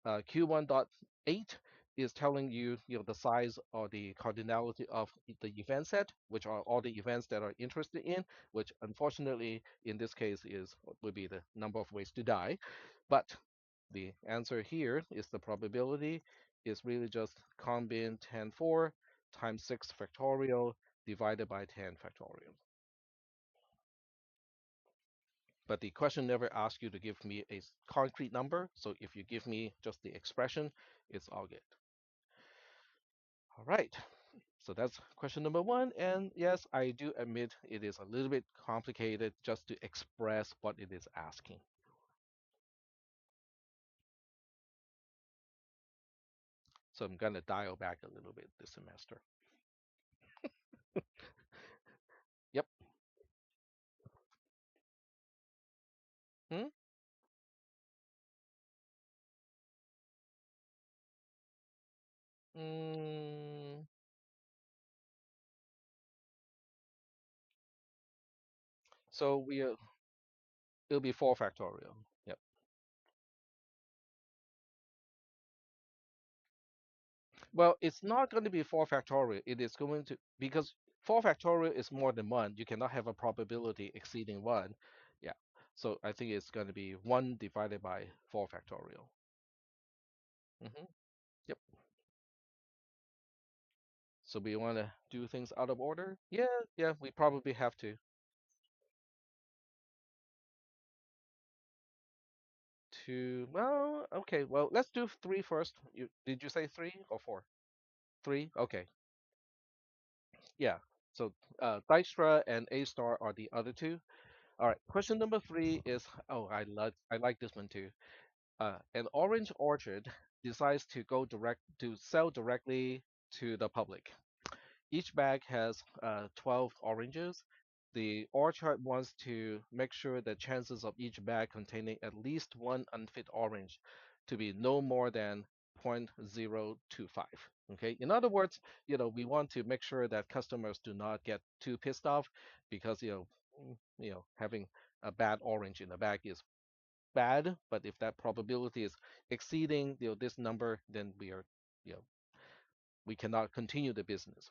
Speaker 1: Q1.8 is telling you, the size or the cardinality of the event set, which are all the events that are interested in, which unfortunately in this case would be the number of ways to die. But the answer here is the probability is really just combin 10(4) times 6 factorial divided by 10 factorial. But the question never asks you to give me a concrete number. So if you give me just the expression, it's all good. All right. So that's question number one. And yes, I do admit it is a little bit complicated just to express what it is asking. So I'm going to dial back a little bit this semester. Yep. Hmm? Mm, so it'll be 4 factorial. Yep. Well, it's not going to be 4 factorial. It is going to, because 4 factorial is more than 1. You cannot have a probability exceeding 1. Yeah. So I think it's going to be 1 divided by 4 factorial. Hmm. Yep. So we want to do things out of order? Yeah, yeah, we probably have to. Well, okay, well, let's do 3 first. Did you say 3 or 4? 3? Okay. Yeah. So Dijkstra and A star are the other two. All right. Question number 3 is, oh, I like this one too. An orange orchard decides to go direct to sell directly to the public. Each bag has 12 oranges. The orchard wants to make sure the chances of each bag containing at least one unfit orange to be no more than 0.025. Okay. In other words, we want to make sure that customers do not get too pissed off because having a bad orange in the bag is bad, but if that probability is exceeding this number, then you know we cannot continue the business.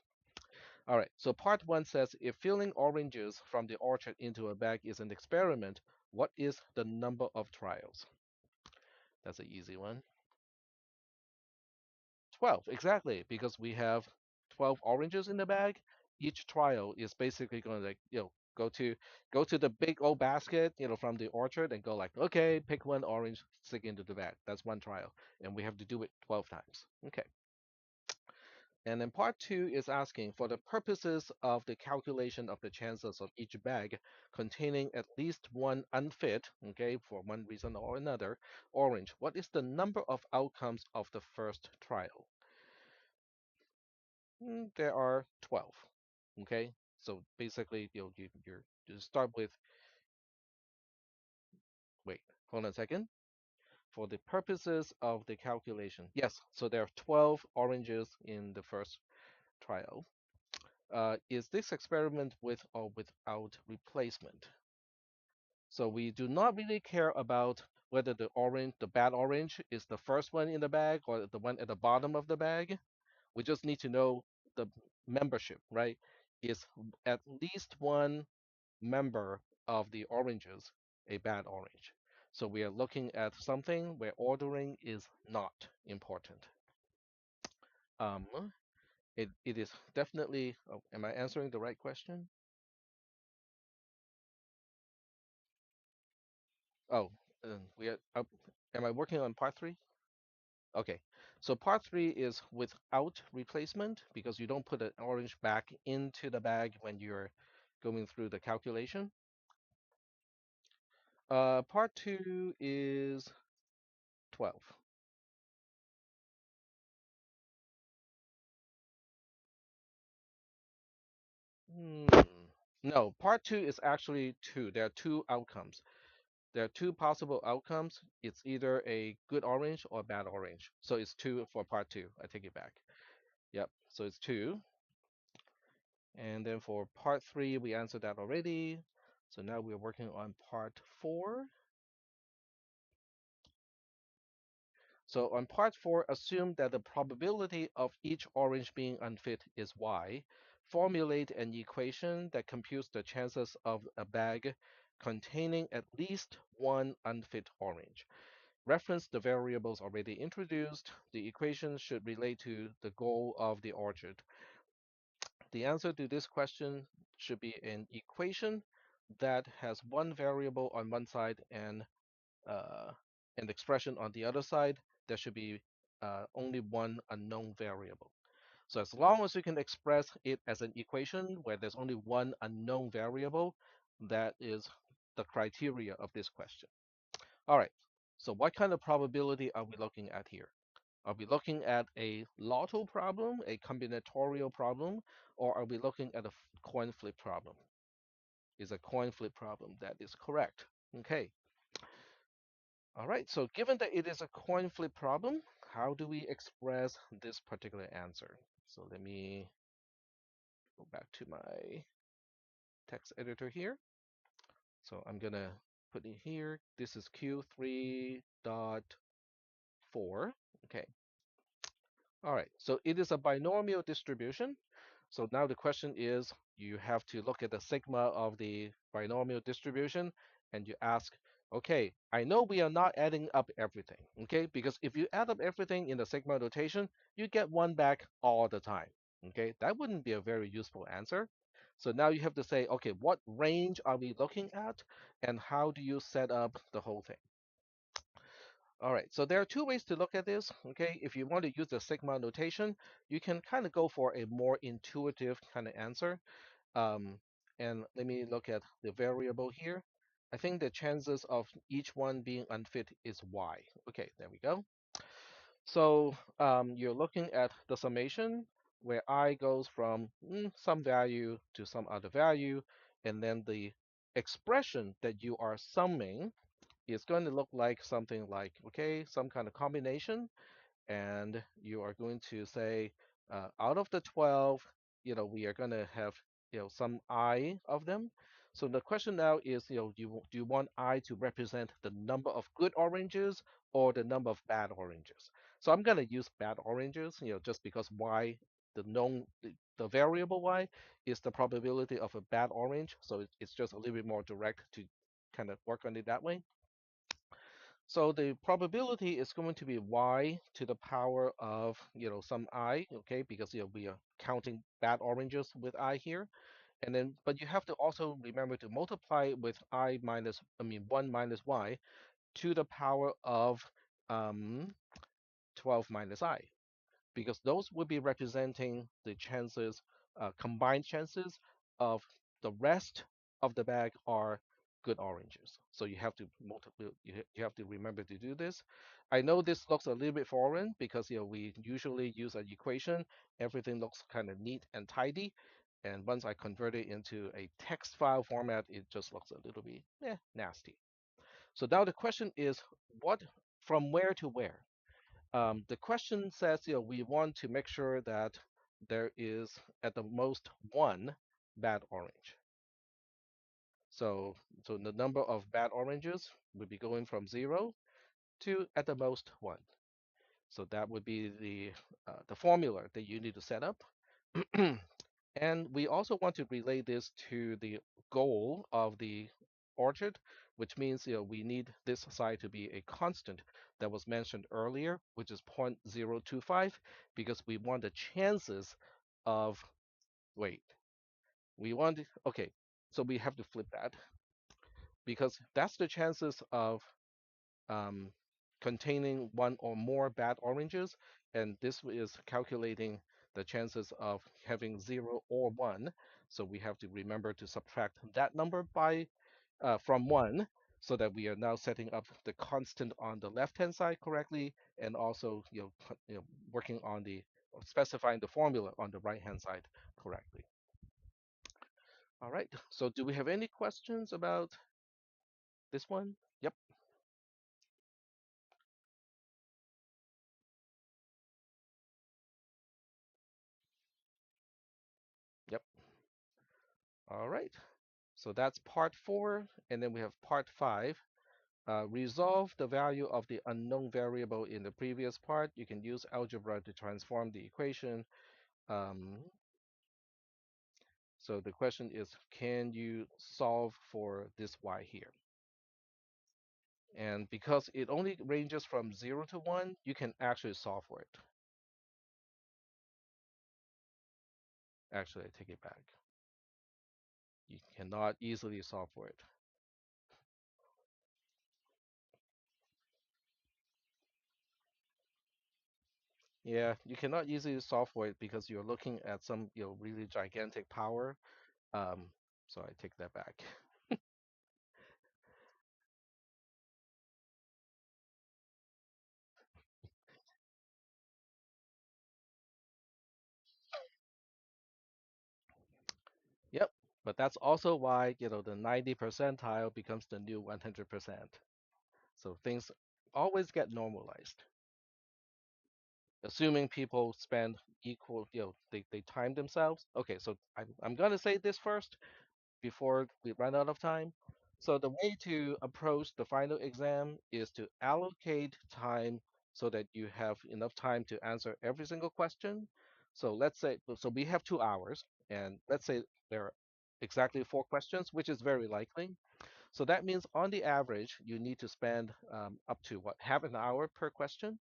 Speaker 1: All right. So part one says if filling oranges from the orchard into a bag is an experiment, what is the number of trials? That's an easy one. 12, exactly, because we have 12 oranges in the bag. Each trial is basically going to go to the big old basket, from the orchard and go like, okay, pick one orange, stick into the bag. That's one trial, and we have to do it 12 times. Okay. And then part two is asking for the purposes of the calculation of the chances of each bag containing at least one unfit, okay, for one reason or another, orange. What is the number of outcomes of the first trial? There are 12. Okay, so basically, you start with, wait, hold on a second. For the purposes of the calculation, yes, so there are 12 oranges in the first trial. Is this experiment with or without replacement? So we do not really care about whether the bad orange is the first one in the bag or the one at the bottom of the bag. We just need to know the membership, right, is at least one member of the oranges a bad orange. So we are looking at something where ordering is not important. Um, it is definitely. Oh, am I answering the right question? Oh, we are. Am I working on part three? Okay. So part three is without replacement because you don't put an orange back into the bag when you're going through the calculation. Part two is 12. Hmm. No, part two is actually two. There are two outcomes. There are two possible outcomes. It's either a good orange or a bad orange. So it's two for part two. I take it back. Yep. So it's two. And then for part three, we answered that already. So now we're working on part four. So on part four, assume that the probability of each orange being unfit is y. Formulate an equation that computes the chances of a bag containing at least one unfit orange. Reference the variables already introduced. The equation should relate to the goal of the orchard. The answer to this question should be an equation that has one variable on one side and uh, an expression on the other side. There should be only one unknown variable. So as long as you can express it as an equation where there's only one unknown variable, that is the criteria of this question. All right. So what kind of probability are we looking at here? Are we looking at a lotto problem, a combinatorial problem, or are we looking at a coin flip problem? Is a coin flip problem. That is correct. Okay. All right. So given that it is a coin flip problem, how do we express this particular answer? So let me go back to my text editor here. So I'm gonna put it here. This is Q3 dot 4. Okay. All right, so it is a binomial distribution. So now the question is, you have to look at the sigma of the binomial distribution and you ask, okay, I know we are not adding up everything, okay? Because if you add up everything in the sigma notation, you get one back all the time, okay? That wouldn't be a very useful answer. So now you have to say, okay, what range are we looking at and how do you set up the whole thing? All right, so there are two ways to look at this. Okay, if you want to use the sigma notation, you can kind of go for a more intuitive kind of answer. Um, and let me look at the variable here. I think the chances of each one being unfit is y. Okay, there we go. So you're looking at the summation where I goes from some value to some other value, and then the expression that you are summing is going to look like something like, okay, some kind of combination, and you are going to say, out of the 12, we are going to have, some I of them. So the question now is, do you want I to represent the number of good oranges or the number of bad oranges? So I'm going to use bad oranges, just because y, the variable y is the probability of a bad orange. So it's just a little bit more direct to kind of work on it that way. So the probability is going to be y to the power of, some I, okay, because we are counting bad oranges with I here. And then, but you have to also remember to multiply with I minus, 1 minus y to the power of um, 12 minus I, because those would be representing the chances, combined chances of the rest of the bag are good oranges. So you have to multiply, you have to remember to do this. I know this looks a little bit foreign because we usually use an equation. Everything looks kind of neat and tidy. And once I convert it into a text file format, it just looks a little bit nasty. So now the question is, what from where to where? The question says, we want to make sure that there is at the most one bad orange. So, so the number of bad oranges would be going from 0 to at the most 1. So that would be the formula that you need to set up. And we also want to relate this to the goal of the orchard, which means we need this side to be a constant that was mentioned earlier, which is 0.025, because we want the chances of, wait, we want, okay, so we have to flip that because that's the chances of um, containing one or more bad oranges, and this is calculating the chances of having 0 or 1. So we have to remember to subtract that number by from 1, so that we are now setting up the constant on the left-hand side correctly, and also working on the specifying the formula on the right-hand side correctly. All right. So do we have any questions about this one? Yep. Yep. All right. So that's part 4, and then we have part 5. Resolve the value of the unknown variable in the previous part. You can use algebra to transform the equation. Um, so the question is, can you solve for this y here? And because it only ranges from 0 to 1, you can actually solve for it. Actually, I take it back. You cannot easily solve for it. Yeah, you cannot easily solve for it because you're looking at some really gigantic power. Um, so I take that back. Yep. But that's also why, the 90 percentile becomes the new 100%. So things always get normalized, assuming people spend equal, they time themselves. Okay, so I'm gonna say this first before we run out of time. So the way to approach the final exam is to allocate time so that you have enough time to answer every single question. So let's say, so we have 2 hours, and let's say there are exactly 4 questions, which is very likely. So that means on the average, you need to spend up to what, half an hour per question.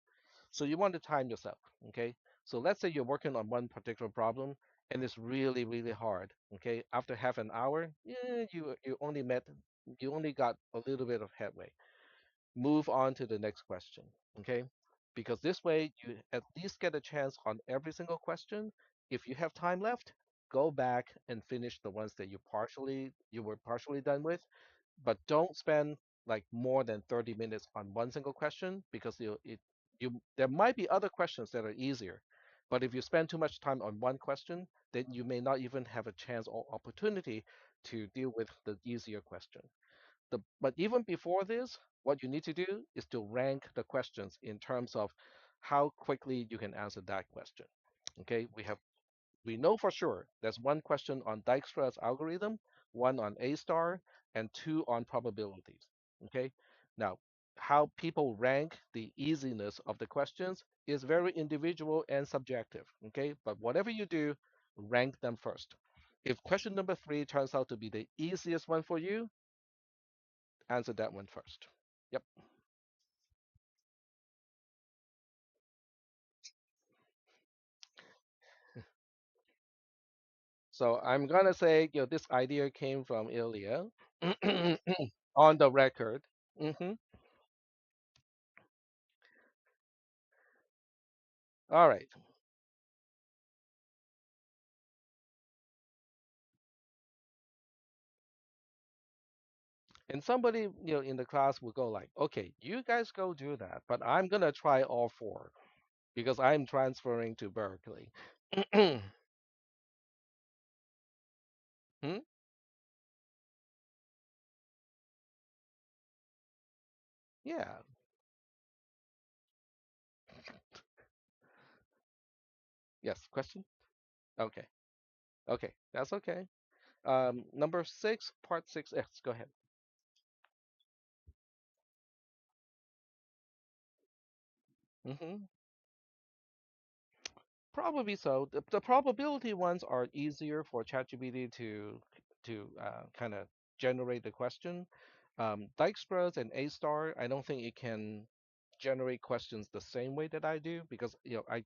Speaker 1: So you want to time yourself, okay? So let's say you're working on one particular problem and it's really, really hard, okay? After half an hour, yeah, you only got a little bit of headway. Move on to the next question, okay? Because this way you at least get a chance on every single question. If you have time left, go back and finish the ones that you were partially done with, but don't spend like more than 30 minutes on one single question because there might be other questions that are easier. But if you spend too much time on one question, then you may not even have a chance or opportunity to deal with the easier question. But even before this, what you need to do is to rank the questions in terms of how quickly you can answer that question. Okay, we know for sure there's one question on Dijkstra's algorithm, one on A star, and two on probabilities. Okay. Now, how people rank the easiness of the questions is very individual and subjective. Okay. But whatever you do, rank them first. If question number 3 turns out to be the easiest one for you, answer that one first. Yep. So I'm gonna say, this idea came from Ilya on the record. Hmm. All right. And somebody, in the class will go like, okay, you guys go do that, but I'm gonna try all 4 because I'm transferring to Berkeley. Hmm? Yeah. Yes. Question? Okay. Okay. That's okay. Number 6, part 6. Yes, go ahead. Hmm. Probably so. The probability ones are easier for ChatGPT to kind of generate the question. Dijkstra's and A star, I don't think it can generate questions the same way that I do because I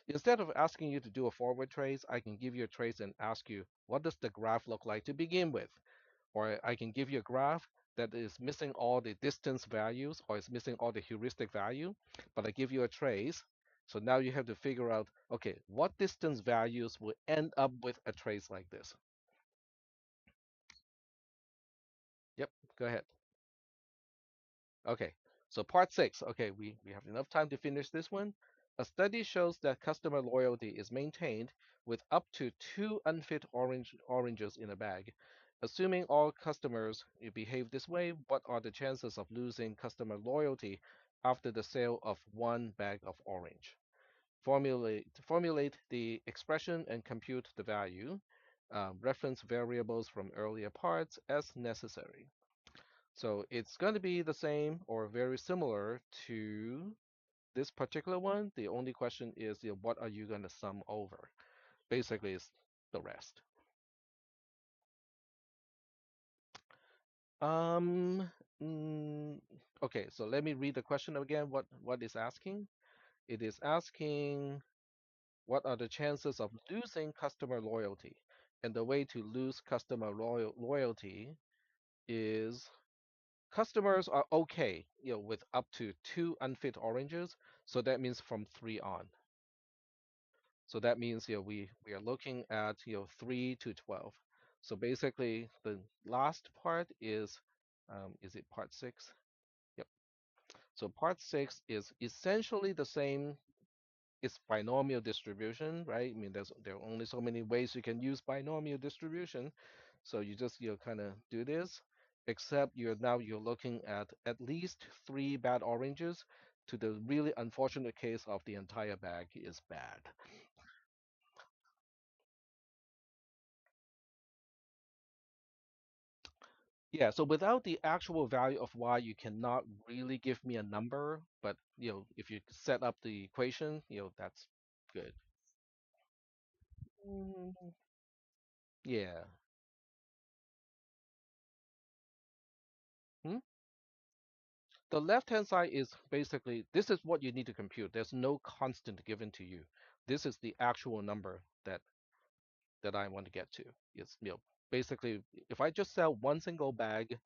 Speaker 1: instead of asking you to do a forward trace, I can give you a trace and ask you what does the graph look like to begin with, or I can give you a graph that is missing all the distance values or is missing all the heuristic value, but I give you a trace. So now you have to figure out, okay, what distance values will end up with a trace like this? Yep, go ahead. Okay, so part six. Okay, we have enough time to finish this one. A study shows that customer loyalty is maintained with up to two unfit oranges in a bag. Assuming all customers behave this way, what are the chances of losing customer loyalty after the sale of one bag of orange? Formulate the expression and compute the value. Reference variables from earlier parts as necessary. So it's going to be the same or very similar to this particular one. The only question is, what are you going to sum over? Basically, it's the rest. Um, mm, okay, so let me read the question again. What is asking? It is asking what are the chances of losing customer loyalty? And the way to lose customer loyalty is customers are okay, with up to two unfit oranges. So that means from three on. So that means, we are looking at, 3 to 12. So basically, the last part is it part six? Yep. So part six is essentially the same. It's binomial distribution, right? I mean, there are only so many ways you can use binomial distribution. So you just kind of do this, except you're looking at least three bad oranges to the really unfortunate case of the entire bag is bad. Yeah, so without the actual value of y, you cannot really give me a number, but if you set up the equation, that's good. Mm, yeah. Hmm? The left-hand side is basically this is what you need to compute. There's no constant given to you. This is the actual number that I want to get to. It's basically if I just sell one single bag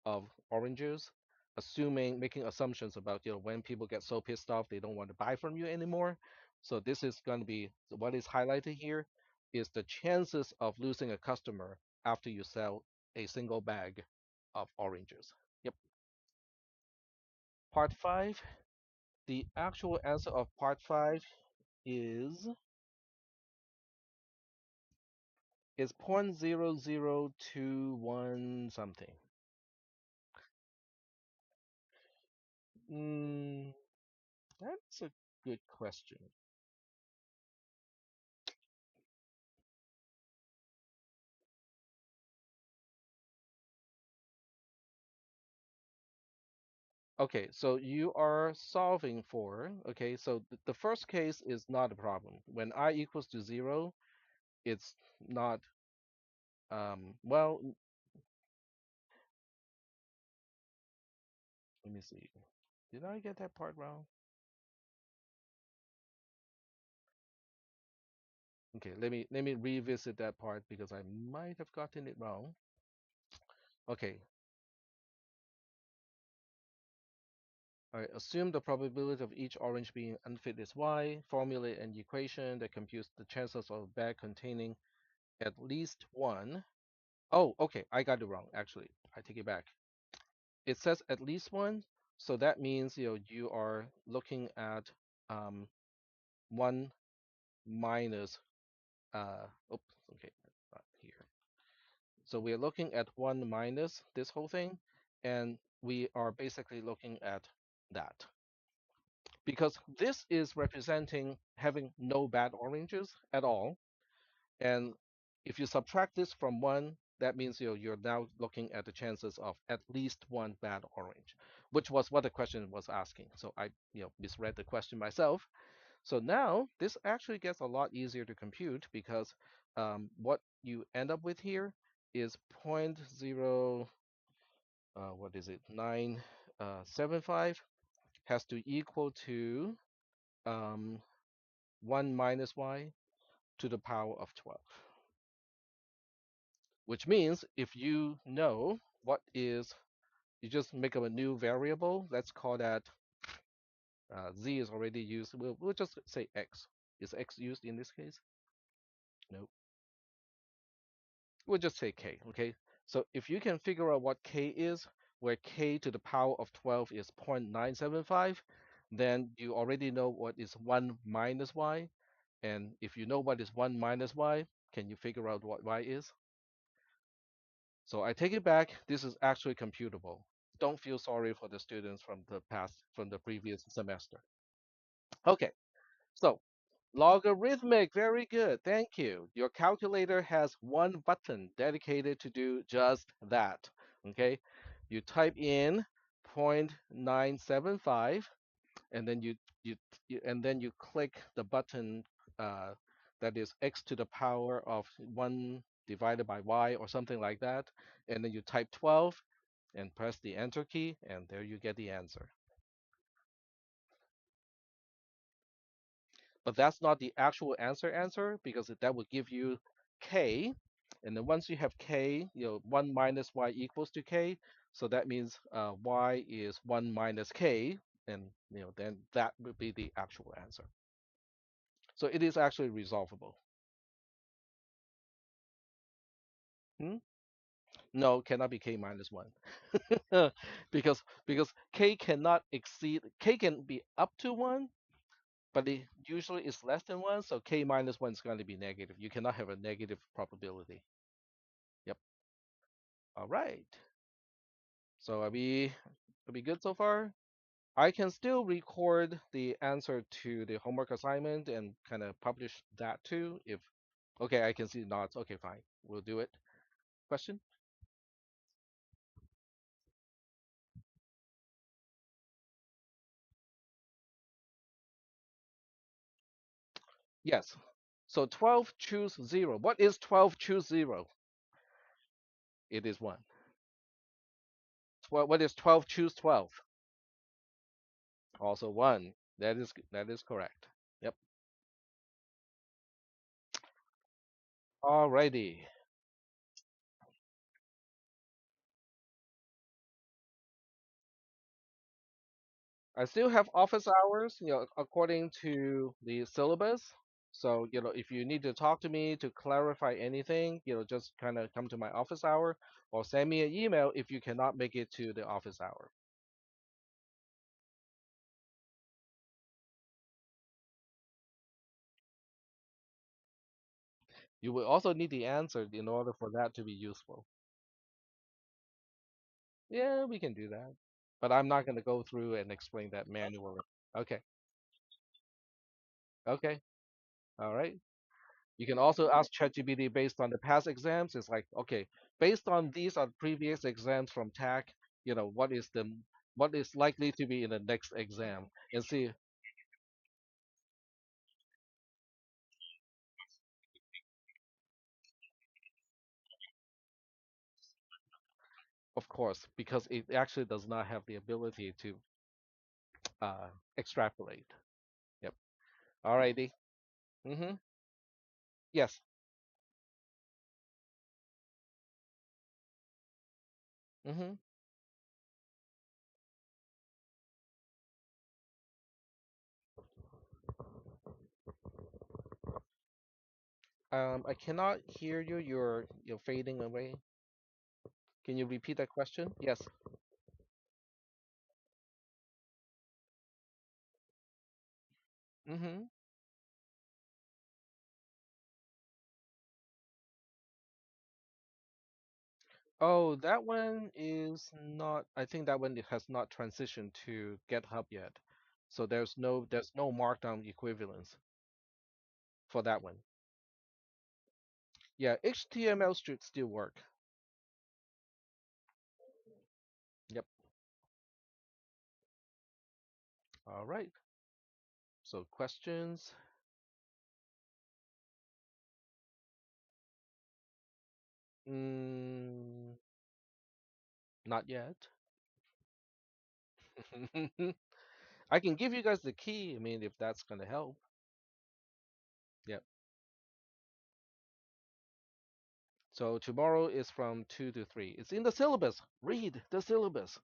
Speaker 1: of oranges, assuming making assumptions about when people get so pissed off they don't want to buy from you anymore. So this is going to be what is highlighted here is the chances of losing a customer after you sell a single bag of oranges. Yep. Part five. The actual answer of part five is is 0.0021 something. Mm, that's a good question. Okay, so you are solving for, okay, so the first case is not a problem. When I equals to zero, it's not, well, let me see. Did I get that part wrong? Okay, let me revisit that part because I might have gotten it wrong. Okay, all right, assume the probability of each orange being unfit is y. Formulate an equation that computes the chances of a bag containing at least one. Oh, okay, I got it wrong, actually. I take it back. It says at least one, so that means you are looking at um, one minus oops, okay, not here. So we are looking at one minus this whole thing, and we are basically looking at that because this is representing having no bad oranges at all. And if you subtract this from one, that means you're now looking at the chances of at least one bad orange, which was what the question was asking. So I misread the question myself. So now this actually gets a lot easier to compute because what you end up with here is zero point 0, what is it, 975 has to equal to um, 1 minus y to the power of 12, which means if you know what is, you just make up a new variable. Let's call that z is already used. We'll just say x. Is x used in this case? No. We'll just say k, okay? So if you can figure out what k is, where k to the power of 12 is 0.975, then you already know what is 1 minus y. And if you know what is 1 minus y, can you figure out what y is? So I take it back. This is actually computable. Don't feel sorry for the students from the previous semester. Okay, so logarithmic, very good. Thank you. Your calculator has one button dedicated to do just that. Okay, you type in 0.975, and then you click the button uh, that is x to the power of 1 divided by y or something like that, and then you type 12 and press the enter key, and there you get the answer. But that's not the actual answer because that would give you k, and then once you have k, 1 minus y equals to k, so that means y is 1 minus k, and then that would be the actual answer. So it is actually resolvable. Hmm? No, cannot be k minus 1. Because k can be up to 1, but it usually is less than 1, so k minus 1 is going to be negative. You cannot have a negative probability. Yep. All right. So are we good so far? I can still record the answer to the homework assignment and kind of publish that too if okay, I can see nods. Okay, fine. We'll do it. Question? Yes. So 12 choose 0. What is 12 choose 0? It is 1. What is 12 choose 12? Also 1. That is correct. Yep. Alrighty. I still have office hours, according to the syllabus. So, if you need to talk to me to clarify anything, just kind of come to my office hour or send me an email if you cannot make it to the office hour. You will also need the answer in order for that to be useful. Yeah, we can do that. But I'm not going to go through and explain that manually. Okay. Okay. All right. You can also ask ChatGPT based on the past exams. It's like, okay, based on these are previous exams from TAC, what is likely to be in the next exam, and see, of course, because it actually does not have the ability to extrapolate. Yep. Alrighty. Mm-hmm. Yes. Mm-hmm. I cannot hear you. You're fading away. Can you repeat that question? Yes. Mm-hmm. Oh, that one is not. I think that one has not transitioned to GitHub yet, so there's no markdown equivalence for that one. Yeah, HTML should still work. Yep. All right. So questions? Mm, not yet. I can give you guys the key. I mean, if that's gonna help. Yep. So tomorrow is from 2 to 3. It's in the syllabus. Read the syllabus.